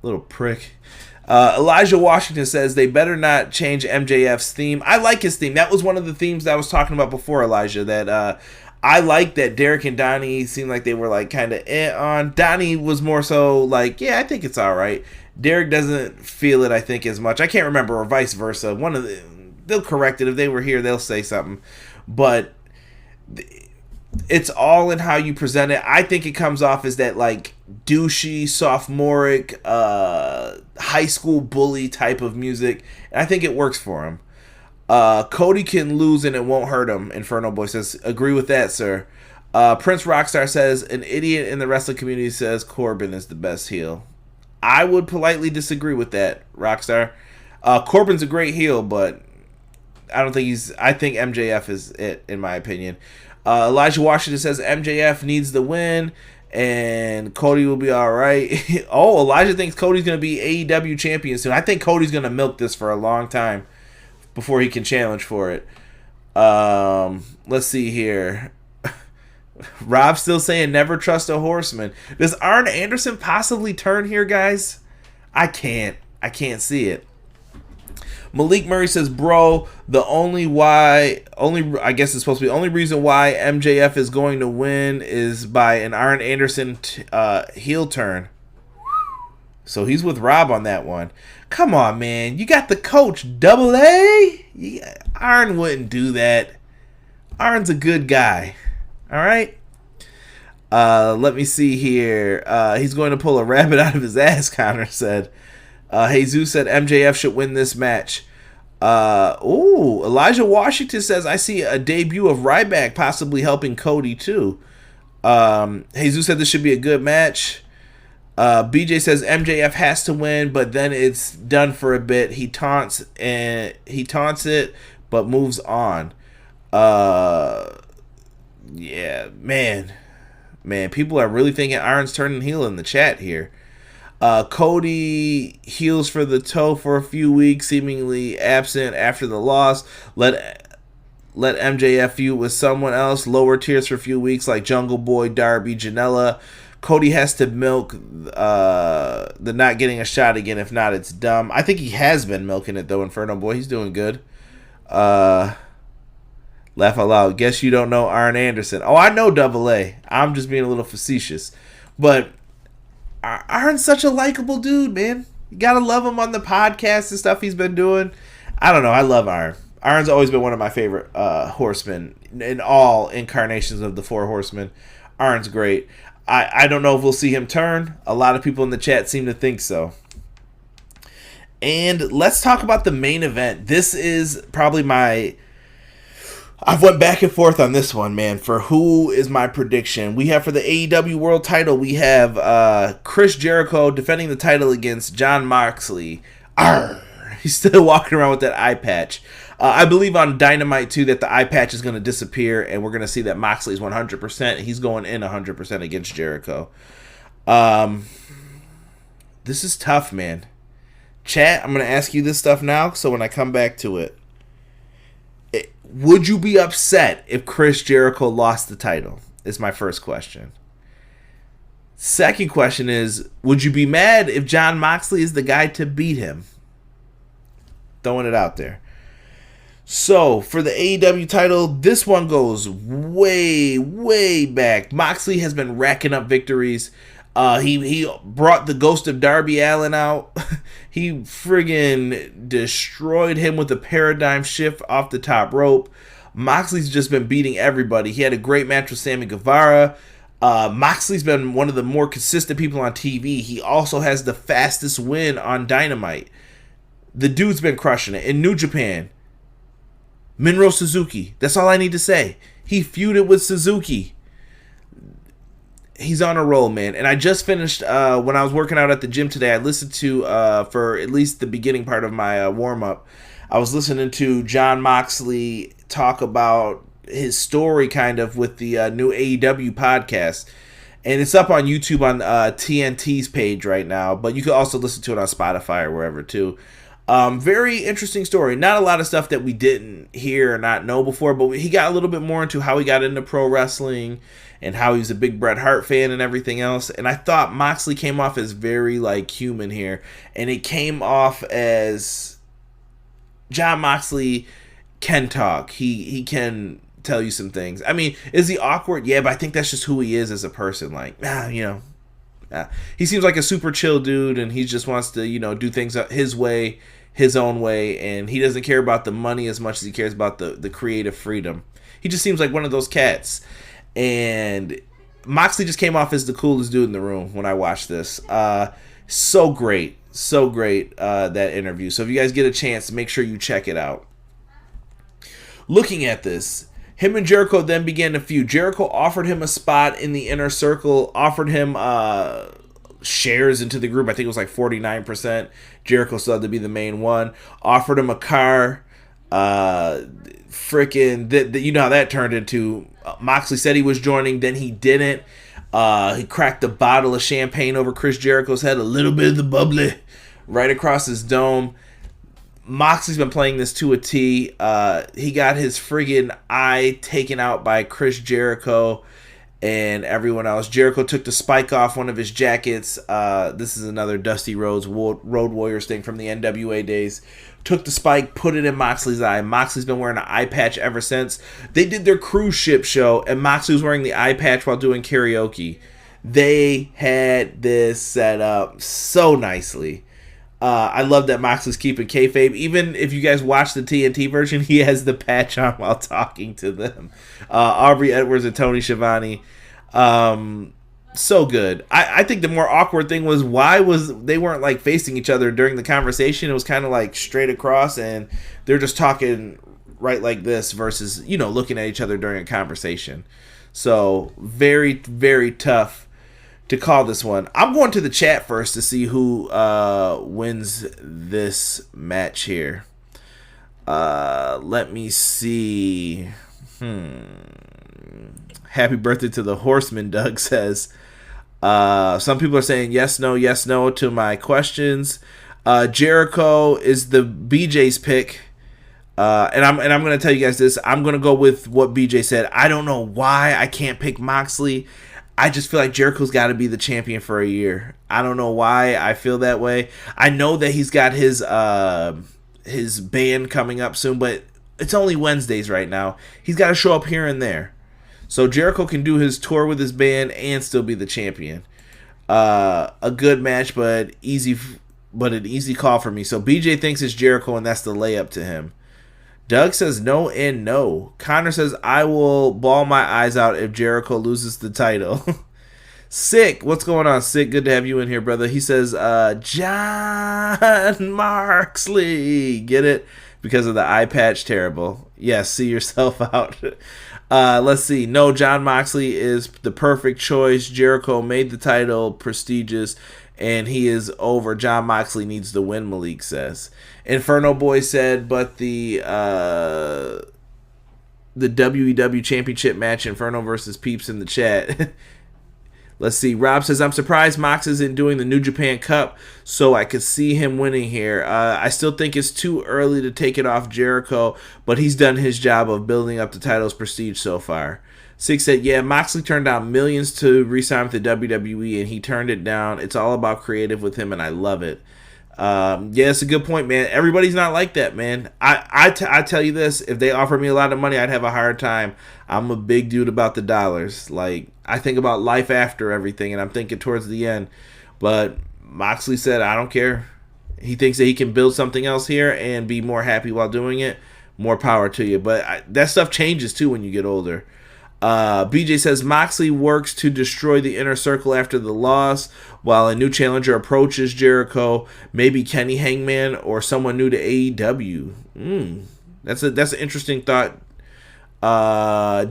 Little prick. Elijah Washington says, they better not change MJF's theme. I like his theme. That was one of the themes that I was talking about before, Elijah, that I like that Derek and Donnie seemed like they were like kind of on. Donnie was more so like, yeah, I think it's all right. Derek doesn't feel it, I think, as much. I can't remember, or vice versa. They'll correct it. If they were here, they'll say something. But it's all in how you present it. I think it comes off as that like douchey, sophomoric, high school bully type of music. And I think it works for him. Cody can lose and it won't hurt him, Inferno Boy says. Agree with that, sir. Prince Rockstar says, an idiot in the wrestling community says Corbin is the best heel. I would politely disagree with that, Rockstar. Corbin's a great heel, but I think MJF is it, in my opinion. Elijah Washington says MJF needs the win and Cody will be all right. Oh, Elijah thinks Cody's going to be AEW champion soon. I think Cody's going to milk this for a long time before he can challenge for it. Let's see here. Rob's still saying never trust a horseman. Does Arn Anderson possibly turn here, guys? I can't see it. Malik Murray says, bro, only reason why MJF is going to win is by an Arn Anderson heel turn. So he's with Rob on that one. Come on, man. You got the coach, Double A? Yeah, Arn wouldn't do that. Arn's a good guy. All right. Let me see here. He's going to pull a rabbit out of his ass, Connor said. Jesus said MJF should win this match. Elijah Washington says, I see a debut of Ryback possibly helping Cody too. Jesus said this should be a good match. BJ says MJF has to win, but then it's done for a bit. He taunts it, but moves on. Yeah, man, people are really thinking Arn's turning heel in the chat here. Cody heals for the toe for a few weeks, seemingly absent after the loss. Let MJF feud with someone else, lower tiers for a few weeks like Jungle Boy, Darby, Janela. Cody has to milk the not getting a shot again. If not, it's dumb. I think he has been milking it, though, Inferno Boy. He's doing good. Laugh out loud. Guess you don't know Arn Anderson. Oh, I know Double A. I'm just being a little facetious. But Arn's such a likable dude, man. You gotta love him on the podcast and stuff he's been doing. I don't know. I love Arn. Arn's always been one of my favorite horsemen in all incarnations of the Four Horsemen. Arn's great. I don't know if we'll see him turn. A lot of people in the chat seem to think so. And let's talk about the main event. This is probably I've went back and forth on this one, man, for who is my prediction. We have for the AEW World title, we have Chris Jericho defending the title against Jon Moxley. Arr! He's still walking around with that eye patch. I believe on Dynamite, too, that the eye patch is going to disappear, and we're going to see that Moxley is 100%. He's going in 100% against Jericho. This is tough, man. Chat, I'm going to ask you this stuff now, so when I come back to it. Would you be upset if Chris Jericho lost the title? Is my first question. Second question is, would you be mad if Jon Moxley is the guy to beat him? Throwing it out there. So, for the AEW title, this one goes way, way back. Moxley has been racking up victories. He brought the ghost of Darby Allin out. He friggin' destroyed him with a paradigm shift off the top rope. Moxley's just been beating everybody. He had a great match with Sammy Guevara. Moxley's been one of the more consistent people on TV. He also has the fastest win on Dynamite. The dude's been crushing it. In New Japan, Minoru Suzuki. That's all I need to say. He feuded with Suzuki. He's on a roll, man. And I just finished, when I was working out at the gym today, I listened to, for at least the beginning part of my warm-up, I was listening to Jon Moxley talk about his story kind of with the new AEW podcast. And it's up on YouTube on TNT's page right now. But you can also listen to it on Spotify or wherever too. Very interesting story. Not a lot of stuff that we didn't hear or not know before, but he got a little bit more into how he got into pro wrestling and how he was a big Bret Hart fan and everything else. And I thought Moxley came off as very like human here, and it came off as Jon Moxley can talk. He can tell you some things. I mean, is he awkward? Yeah, but I think that's just who he is as a person. Like, he seems like a super chill dude, and he just wants to, do things his way, his own way, and he doesn't care about the money as much as he cares about the creative freedom. He just seems like one of those cats. And Moxley just came off as the coolest dude in the room when I watched this. So great, that interview. So if you guys get a chance, make sure you check it out. Looking at this, him and Jericho then began to feud. Jericho offered him a spot in the inner circle, offered him shares into the group. I think it was like 49%. Jericho still had to be the main one. Offered him a car. You know how that turned into. Moxley said he was joining, then he didn't. He cracked a bottle of champagne over Chris Jericho's head, a little bit of the bubbly right across his dome. Moxley's been playing this to a T. He got his friggin' eye taken out by Chris Jericho and everyone else. Jericho took the spike off one of his jackets. This is another Dusty Rhodes Road Warriors thing from the NWA days. Took the spike, put it in Moxley's eye. Moxley's been wearing an eye patch ever since. They did their cruise ship show, and Moxley was wearing the eye patch while doing karaoke. They had this set up so nicely. I love that Moxley's keeping kayfabe. Even if you guys watch the TNT version, he has the patch on while talking to them. Aubrey Edwards and Tony Schiavone. So good. I think the more awkward thing was they weren't like facing each other during the conversation. It was kind of like straight across, and they're just talking right like this versus, looking at each other during a conversation. So very, very tough to call this one. I'm going to the chat first to see who wins this match here. Let me see. Happy birthday to the Horseman, Doug says. Some people are saying yes, no to my questions. Jericho is the BJ's pick. And I'm going to tell you guys this. I'm going to go with what BJ said. I don't know why I can't pick Moxley. I just feel like Jericho's got to be the champion for a year. I don't know why I feel that way. I know that he's got his band coming up soon, but it's only Wednesdays right now. He's got to show up here and there. So Jericho can do his tour with his band and still be the champion. A good match, but an easy call for me. So BJ thinks it's Jericho, and that's the layup to him. Doug says no and no. Connor says, I will bawl my eyes out if Jericho loses the title. Sick. What's going on, Sick? Good to have you in here, brother. He says, Jon Moxley. Get it? Because of the eye patch. Terrible. Yes, see yourself out. Let's see. No, Jon Moxley is the perfect choice. Jericho made the title prestigious, and he is over. Jon Moxley needs to win, Malik says. Inferno Boy said, but the WEW Championship match, Inferno versus Peeps in the chat. Let's see. Rob says, I'm surprised Mox isn't doing the New Japan Cup, so I could see him winning here. I still think it's too early to take it off Jericho, but he's done his job of building up the title's prestige so far. Six said, yeah, Moxley turned down millions to re-sign with the WWE, and he turned it down. It's all about creative with him, and I love it. Yeah, it's a good point, man. Everybody's not like that, man. I tell you this, if they offered me a lot of money, I'd have a hard time. I'm a big dude about the dollars. Like, I think about life after everything, and I'm thinking towards the end. But Moxley said, I don't care. He thinks that he can build something else here and be more happy while doing it. More power to you. But that stuff changes, too, when you get older. BJ says Moxley works to destroy the inner circle after the loss while a new challenger approaches Jericho, maybe Kenny Hangman or someone new to AEW. That's an interesting thought.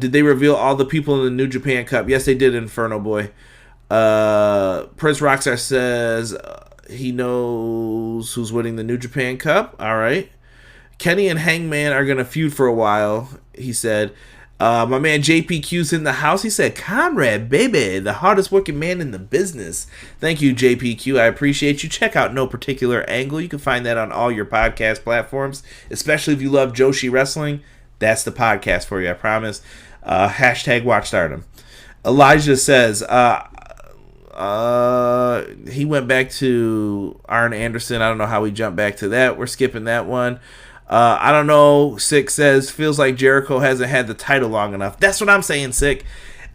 Did they reveal all the people in the New Japan Cup? Yes, they did, Inferno Boy. Prince Rockstar says he knows who's winning the New Japan Cup. All right. Kenny and Hangman are going to feud for a while, he said. My man JPQ's in the house. He said, Conrad, baby, the hardest working man in the business. Thank you, JPQ. I appreciate you. Check out No Particular Angle. You can find that on all your podcast platforms, especially if you love Joshi Wrestling. That's the podcast for you, I promise. Hashtag Watch Stardom. Elijah says, he went back to Arn Anderson. I don't know how we jumped back to that. We're skipping that one. I don't know. Sick says, feels like Jericho hasn't had the title long enough. That's what I'm saying, Sick.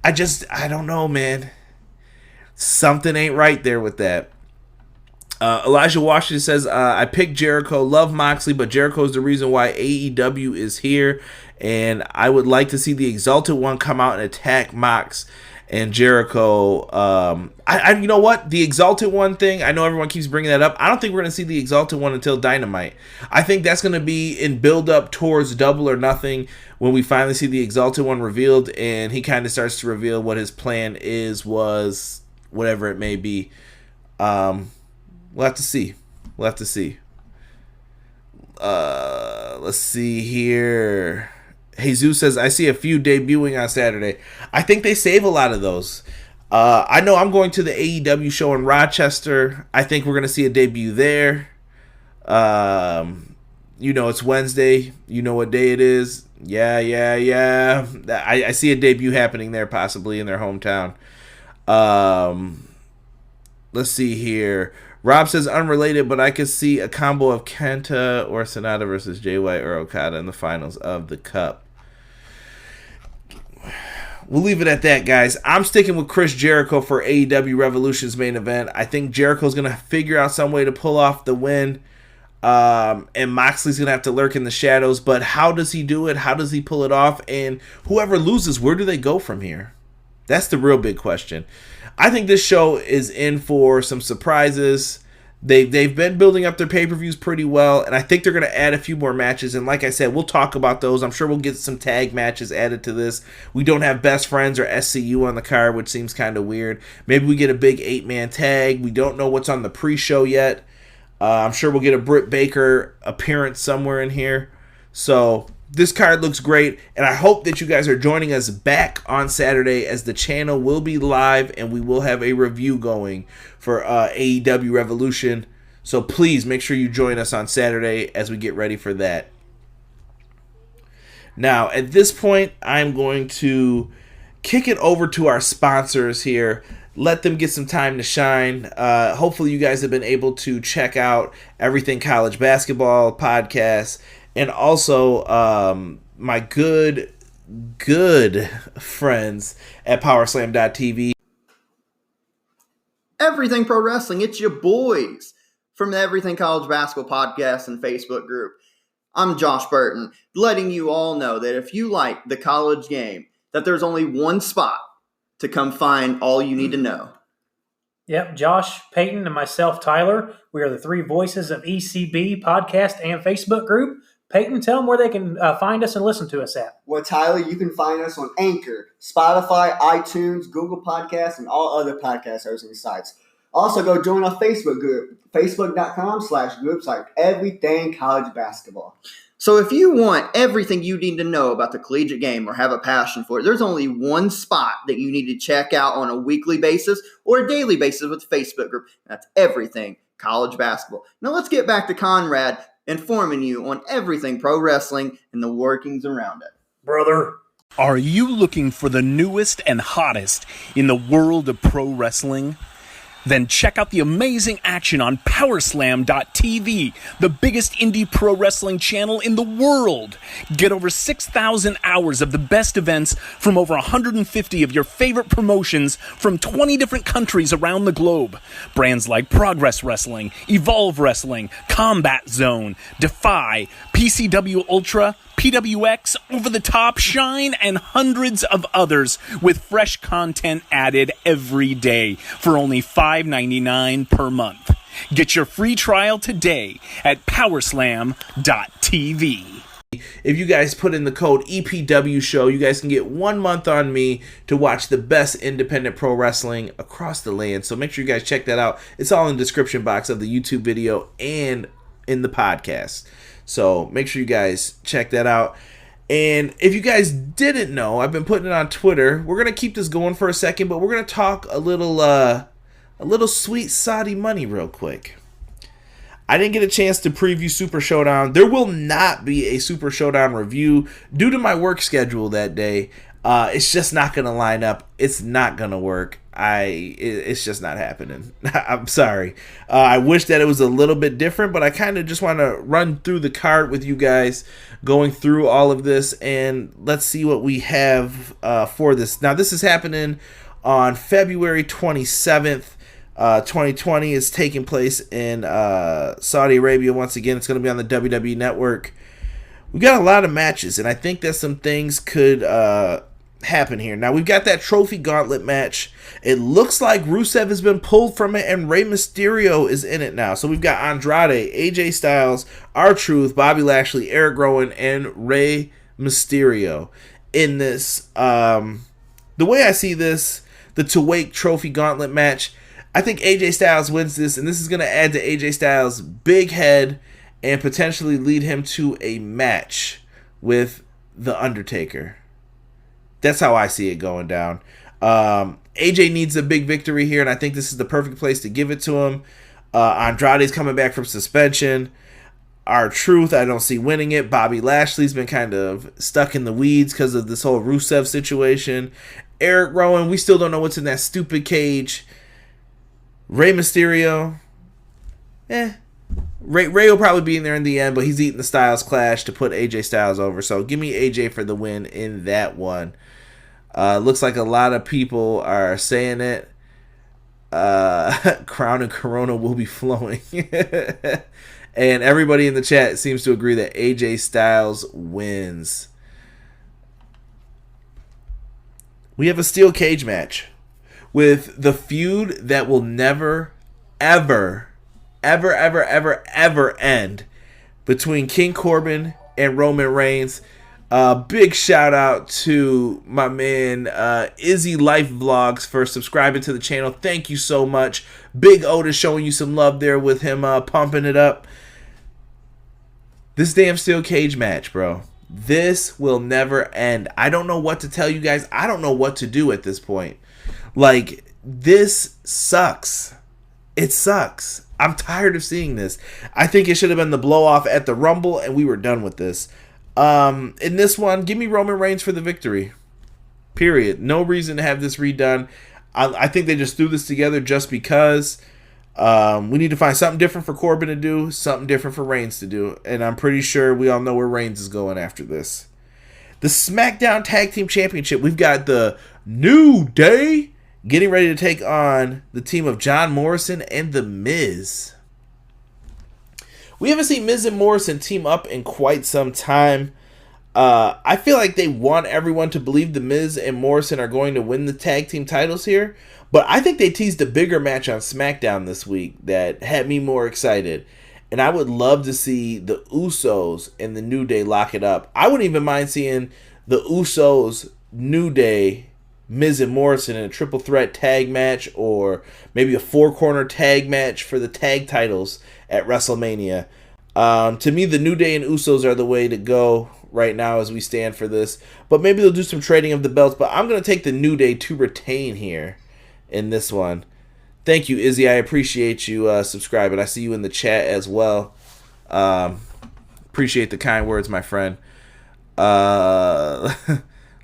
I don't know, man. Something ain't right there with that. Elijah Washington says, I picked Jericho, love Moxley, but Jericho is the reason why AEW is here, and I would like to see the Exalted One come out and attack Mox and Jericho. You know what? The Exalted One thing, I know everyone keeps bringing that up. I don't think we're going to see the Exalted One until Dynamite. I think that's going to be in build-up towards Double or Nothing when we finally see the Exalted One revealed, and he kind of starts to reveal what his plan was, whatever it may be. We'll have to see. Let's see here. Jesus says, I see a few debuting on Saturday. I think they save a lot of those. I know I'm going to the AEW show in Rochester. I think we're going to see a debut there. It's Wednesday. You know what day it is. Yeah. I see a debut happening there, possibly in their hometown. Let's see here. Rob says unrelated, but I could see a combo of Kenta or Sonata versus Jay White or Okada in the finals of the Cup. We'll leave it at that, guys. I'm sticking with Chris Jericho for AEW Revolution's main event. I think Jericho's going to figure out some way to pull off the win. And Moxley's going to have to lurk in the shadows. But how does he do it? How does he pull it off? And whoever loses, where do they go from here? That's the real big question. I think this show is in for some surprises. They've been building up their pay-per-views pretty well, and I think they're going to add a few more matches. And like I said, we'll talk about those. I'm sure we'll get some tag matches added to this. We don't have Best Friends or SCU on the card, which seems kind of weird. Maybe we get a big 8-man tag. We don't know what's on the pre-show yet. I'm sure we'll get a Britt Baker appearance somewhere in here. So this card looks great, and I hope that you guys are joining us back on Saturday, as the channel will be live and we will have a review going for AEW Revolution. So please make sure you join us on Saturday as we get ready for that. Now, at this point, I'm going to kick it over to our sponsors here. Let them get some time to shine. Hopefully you guys have been able to check out Everything College Basketball podcast. And also, my good friends at Powerslam.tv. Everything Pro Wrestling, it's your boys from the Everything College Basketball podcast and Facebook group. I'm Josh Burton, letting you all know that if you like the college game, that there's only one spot to come find all you need to know. Yep, Josh, Peyton, and myself, Tyler. We are the three voices of ECB podcast and Facebook group. Peyton, tell them where they can find us and listen to us at. Well, Tyler, you can find us on Anchor, Spotify, iTunes, Google Podcasts, and all other podcast hosting sites. Also, go join our Facebook group, facebook.com/groups like Everything College Basketball. So if you want everything you need to know about the collegiate game or have a passion for it, there's only one spot that you need to check out on a weekly basis or a daily basis with the Facebook group. That's Everything College Basketball. Now let's get back to Conrad informing you on everything pro wrestling and the workings around it. Brother. Are you looking for the newest and hottest in the world of pro wrestling? Then check out the amazing action on Powerslam.tv, the biggest indie pro wrestling channel in the world. Get over 6,000 hours of the best events from over 150 of your favorite promotions from 20 different countries around the globe. Brands like Progress Wrestling, Evolve Wrestling, Combat Zone, Defy, PCW Ultra, PWX, Over the Top, Shine, and hundreds of others with fresh content added every day for only $5.99 per month. Get your free trial today at Powerslam.tv. If you guys put in the code EPW show, you guys can get 1 month on me to watch the best independent pro wrestling across the land. So make sure you guys check that out. It's all in the description box of the YouTube video and in the podcast. So make sure you guys check that out. And if you guys didn't know, I've been putting it on Twitter. We're going to keep this going for a second, but we're going to talk a little sweet Saudi money real quick. I didn't get a chance to preview Super Showdown. There will not be a Super Showdown review due to my work schedule that day. It's just not going to line up. It's not going to work. It's just not happening. I'm sorry. I wish that it was a little bit different, but I kind of just want to run through the card with you guys, going through all of this, and let's see what we have for this. Now, this is happening on February 27th. 2020 is taking place in Saudi Arabia once again. It's going to be on the WWE Network. We got a lot of matches, and I think that some things could happen here. Now, we've got that trophy gauntlet match. It looks like Rusev has been pulled from it, and Rey Mysterio is in it now. So we've got Andrade, AJ Styles, R-Truth, Bobby Lashley, Eric Rowan, and Rey Mysterio in this. The way I see this, the To Wake trophy gauntlet match, I think AJ Styles wins this, and this is going to add to AJ Styles' big head and potentially lead him to a match with The Undertaker. That's how I see it going down. AJ needs a big victory here, and I think this is the perfect place to give it to him. Andrade's coming back from suspension. R-Truth, I don't see winning it. Bobby Lashley's been kind of stuck in the weeds because of this whole Rusev situation. Eric Rowan, we still don't know what's in that stupid cage. Rey Mysterio, Ray will probably be in there in the end, but he's eating the Styles Clash to put AJ Styles over. So give me AJ for the win in that one. Looks like a lot of people are saying it. Crown and Corona will be flowing. And everybody in the chat seems to agree that AJ Styles wins. We have a steel cage match with the feud that will never, ever end between King Corbin and Roman Reigns. Big shout out to my man Izzy Life Vlogs for subscribing to the channel. Thank you so much. Big Otis showing you some love there with him pumping it up. This damn steel cage match, bro. This will never end. I don't know what to tell you guys. I don't know what to do at this point. Like, this sucks. It sucks. I'm tired of seeing this. I think it should have been the blow off at the Rumble, and we were done with this. In this one, give me Roman Reigns for the victory. Period. No reason to have this redone. I think they just threw this together just because. We need to find something different for Corbin to do, something different for Reigns to do, and I'm pretty sure we all know where Reigns is going after this. The SmackDown Tag Team Championship, we've got the New Day getting ready to take on the team of John Morrison and The Miz. We haven't seen Miz and Morrison team up in quite some time. I feel like they want everyone to believe The Miz and Morrison are going to win the tag team titles here. But I think they teased a bigger match on SmackDown this week that had me more excited. And I would love to see the Usos and the New Day lock it up. I wouldn't even mind seeing the Usos, New Day, Miz and Morrison in a triple threat tag match, or maybe a four-corner tag match for the tag titles at WrestleMania. To me, the New Day and Usos are the way to go right now as we stand for this. But maybe they'll do some trading of the belts. But I'm going to take the New Day to retain here in this one. Thank you, Izzy. I appreciate you subscribing. I see you in the chat as well. Appreciate the kind words, my friend.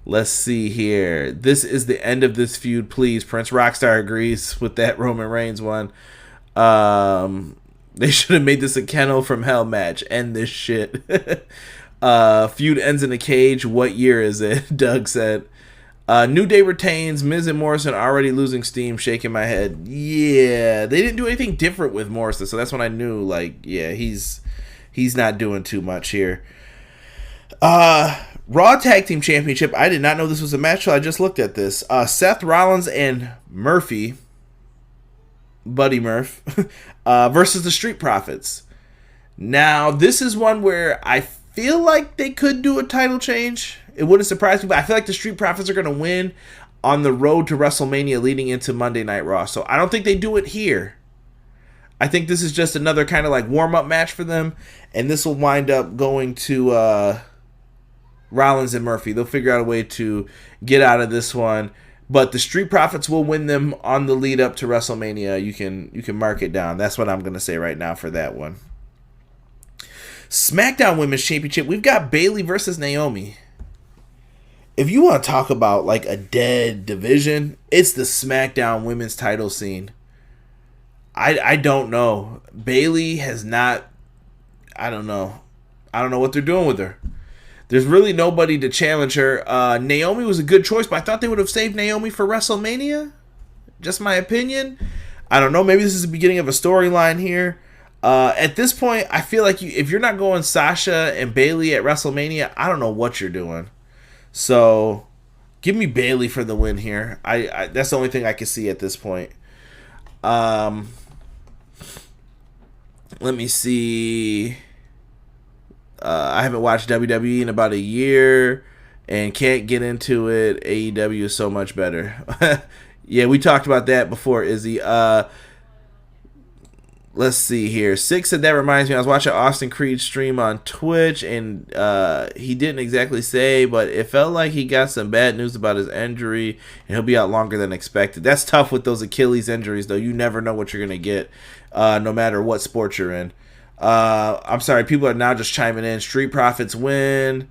Let's see here. This is the end of this feud, please. Prince Rockstar agrees with that Roman Reigns one. They should have made this a Kennel from Hell match. End this shit. Feud ends in a cage. What year is it? Doug said. New Day retains. Miz and Morrison already losing steam. Shaking my head. Yeah, they didn't do anything different with Morrison, so that's when I knew, like, yeah, he's not doing too much here. Raw Tag Team Championship. I did not know this was a match, so I just looked at this. Seth Rollins and Murphy, Buddy Murph, versus the Street Profits. Now, this is one where I feel like they could do a title change. It wouldn't surprise me, but I feel like the Street Profits are going to win on the road to WrestleMania leading into Monday Night Raw. So I don't think they do it here. I think this is just another kind of like warm-up match for them, and this will wind up going to Rollins and Murphy. They'll figure out a way to get out of this one, but the Street Profits will win them on the lead up to WrestleMania. You can mark it down. That's what I'm going to say right now for that one. SmackDown Women's Championship. We've got Bayley versus Naomi. If you want to talk about like a dead division, it's the SmackDown Women's title scene. I don't know. Bayley has not. I don't know. I don't know what they're doing with her. There's really nobody to challenge her. Naomi was a good choice, but I thought they would have saved Naomi for WrestleMania. Just my opinion. I don't know. Maybe this is the beginning of a storyline here. At this point, I feel like if you're not going Sasha and Bayley at WrestleMania, I don't know what you're doing. So, give me Bayley for the win here. I that's the only thing I can see at this point. Let me see. I haven't watched WWE in about a year and can't get into it. AEW is so much better. Yeah, we talked about that before, Izzy. Let's see here. Six said that reminds me. I was watching Austin Creed stream on Twitch, and he didn't exactly say, but it felt like he got some bad news about his injury, and he'll be out longer than expected. That's tough with those Achilles injuries, though. You never know what you're going to get, no matter what sport you're in. I'm sorry, people are now just chiming in. Street Profits win.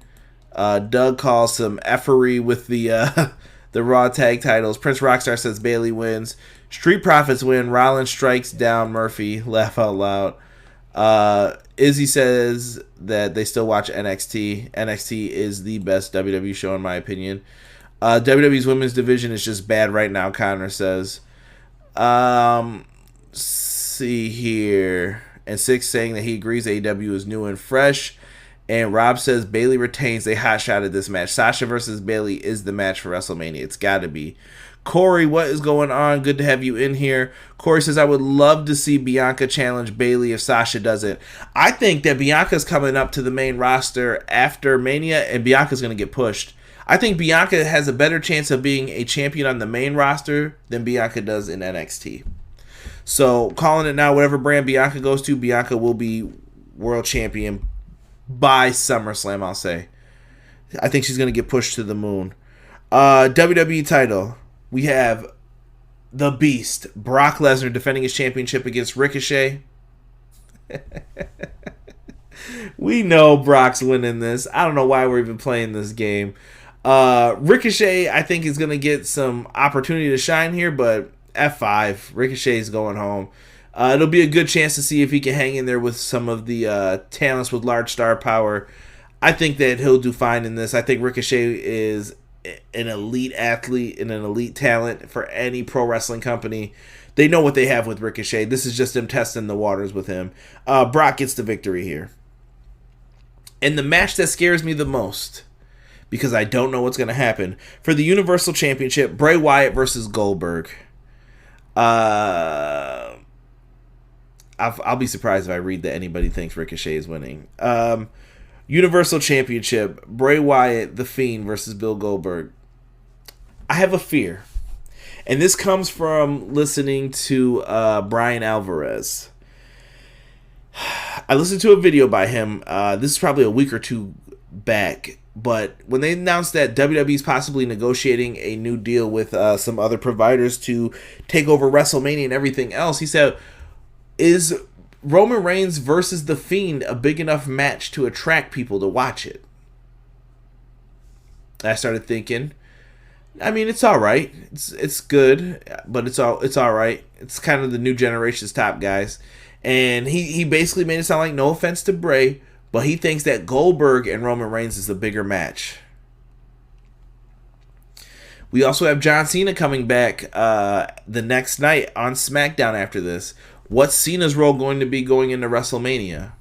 Doug calls some effery with the Raw tag titles. Prince Rockstar says Bayley wins. Street Profits win. Rollins strikes down Murphy. Laugh out loud. Izzy says that they still watch NXT. NXT is the best WWE show in my opinion. WWE's women's division is just bad right now, Connor says. See here. And Six saying that he agrees AEW is new and fresh. And Rob says Bayley retains. They hot shotted this match. Sasha versus Bayley is the match for WrestleMania. It's got to be. Corey, what is going on? Good to have you in here. Corey says, I would love to see Bianca challenge Bayley if Sasha doesn't. I think that Bianca's coming up to the main roster after Mania, and Bianca's going to get pushed. I think Bianca has a better chance of being a champion on the main roster than Bianca does in NXT. So, calling it now, whatever brand Bianca goes to, Bianca will be world champion by SummerSlam, I'll say. I think she's going to get pushed to the moon. WWE title. We have the Beast, Brock Lesnar, defending his championship against Ricochet. We know Brock's winning this. I don't know why we're even playing this game. Ricochet, I think, is going to get some opportunity to shine here, but F5. Ricochet's going home. It'll be a good chance to see if he can hang in there with some of the talents with large star power. I think that he'll do fine in this. I think Ricochet is an elite athlete and an elite talent for any pro wrestling company. They know what they have with Ricochet. This is just them testing the waters with him. Brock gets the victory here. And the match that scares me the most, because I don't know what's going to happen, for the Universal Championship, Bray Wyatt versus Goldberg. I'll be surprised if I read that anybody thinks Ricochet is winning. Universal Championship, Bray Wyatt, The Fiend versus Bill Goldberg. I have a fear. And this comes from listening to Brian Alvarez. I listened to a video by him. This is probably a week or two back. But when they announced that WWE is possibly negotiating a new deal with some other providers to take over WrestleMania and everything else, he said, is Roman Reigns versus The Fiend a big enough match to attract people to watch it? I started thinking, I mean, it's all right. It's good, but it's all right. It's kind of the new generation's top guys. And he basically made it sound like, no offense to Bray, but he thinks that Goldberg and Roman Reigns is the bigger match. We also have John Cena coming back the next night on SmackDown after this. What's Cena's role going to be going into WrestleMania?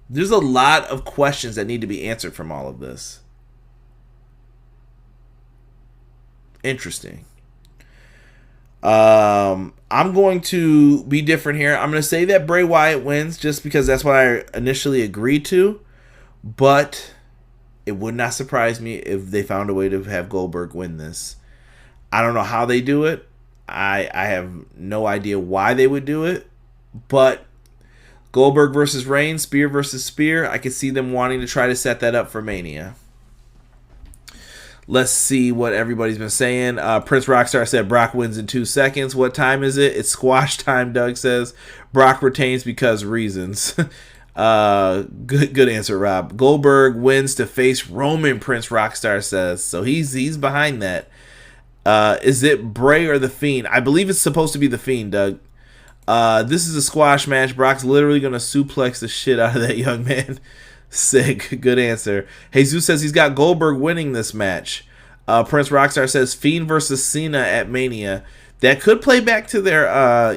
There's a lot of questions that need to be answered from all of this. Interesting. I'm going to be different here. I'm going to say that Bray Wyatt wins just because that's what I initially agreed to. But it would not surprise me if they found a way to have Goldberg win this. I don't know how they do it. I have no idea why they would do it. But Goldberg versus Reigns, Spear versus Spear, I could see them wanting to try to set that up for Mania. Let's see what everybody's been saying. Prince Rockstar said Brock wins in 2 seconds. What time is it? It's squash time, Doug says. Brock retains because reasons. Good answer, Rob. Goldberg wins to face Roman, Prince Rockstar says. So he's behind that. Is it Bray or The Fiend? I believe it's supposed to be The Fiend, Doug. This is a squash match. Brock's literally going to suplex the shit out of that young man. Sick. Good answer. Jesus says he's got Goldberg winning this match. Prince Rockstar says Fiend versus Cena at Mania. That could play back to their,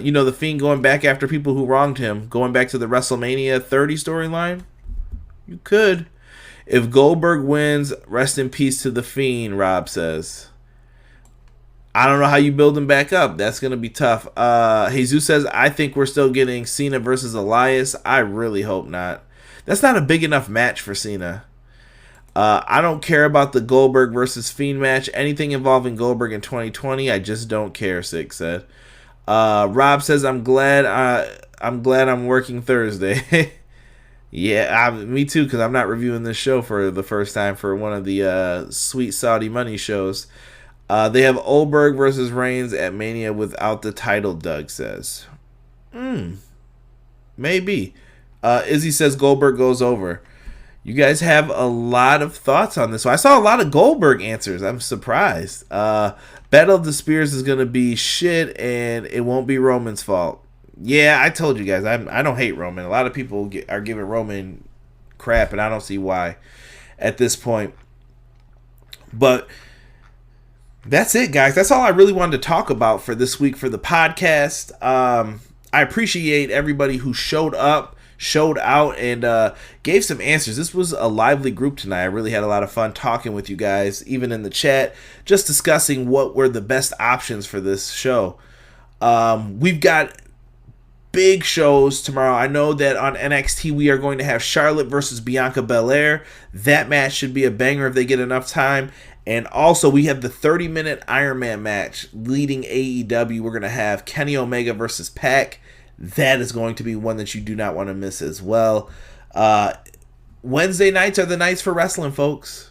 the Fiend going back after people who wronged him, going back to the WrestleMania 30 storyline. You could. If Goldberg wins, rest in peace to the Fiend, Rob says. I don't know how you build him back up. That's going to be tough. Jesus says, I think we're still getting Cena versus Elias. I really hope not. That's not a big enough match for Cena. I don't care about the Goldberg versus Fiend match. Anything involving Goldberg in 2020, I just don't care, Six said. Rob says, I'm glad I'm working Thursday. Yeah, me too, because I'm not reviewing this show for the first time for one of the Sweet Saudi Money shows. They have Goldberg versus Reigns at Mania without the title, Doug says. Maybe. Izzy says Goldberg goes over. You guys have a lot of thoughts on this. So I saw a lot of Goldberg answers. I'm surprised. Battle of the Spears is going to be shit, and it won't be Roman's fault. Yeah, I told you guys. I don't hate Roman. A lot of people are giving Roman crap, and I don't see why at this point. But that's it, guys. That's all I really wanted to talk about for this week for the podcast. I appreciate everybody who showed up, showed out, and gave some answers. This was a lively group tonight. I really had a lot of fun talking with you guys, even in the chat, just discussing what were the best options for this show. We've got big shows tomorrow. I know that on NXT we are going to have Charlotte versus Bianca Belair. That match should be a banger if they get enough time. And also we have the 30-minute Iron Man match leading AEW. We're going to have Kenny Omega versus Pac. That is going to be one that you do not want to miss as well. Wednesday nights are the nights for wrestling, folks.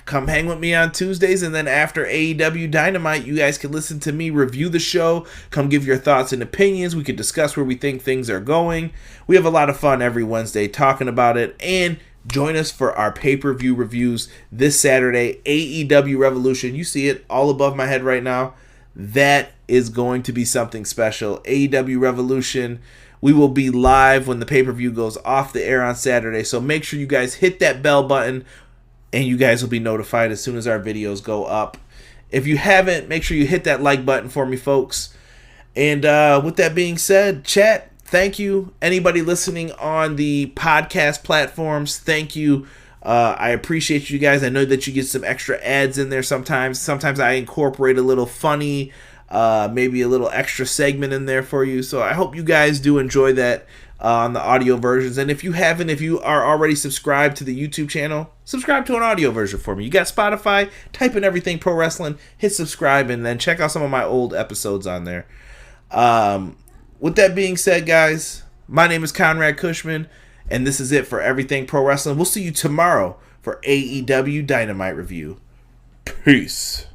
Come hang with me on Tuesdays, and then after AEW Dynamite, you guys can listen to me review the show. Come give your thoughts and opinions. We can discuss where we think things are going. We have a lot of fun every Wednesday talking about it. And join us for our pay-per-view reviews this Saturday, AEW Revolution. You see it all above my head right now. That is going to be something special. AEW Revolution. We will be live when the pay-per-view goes off the air on Saturday. So make sure you guys hit that bell button, and you guys will be notified as soon as our videos go up. If you haven't, make sure you hit that like button for me, folks. And with that being said, chat, thank you. Anybody listening on the podcast platforms, thank you. I appreciate you guys. I know that you get some extra ads in there sometimes. Sometimes I incorporate a little funny, maybe a little extra segment in there for you. So I hope you guys do enjoy that on the audio versions. And if you haven't, if you are already subscribed to the YouTube channel, subscribe to an audio version for me. You got Spotify, type in Everything Pro Wrestling, hit subscribe, and then check out some of my old episodes on there. With that being said, guys, my name is Conrad Cushman, and this is it for Everything Pro Wrestling. We'll see you tomorrow for AEW Dynamite Review. Peace.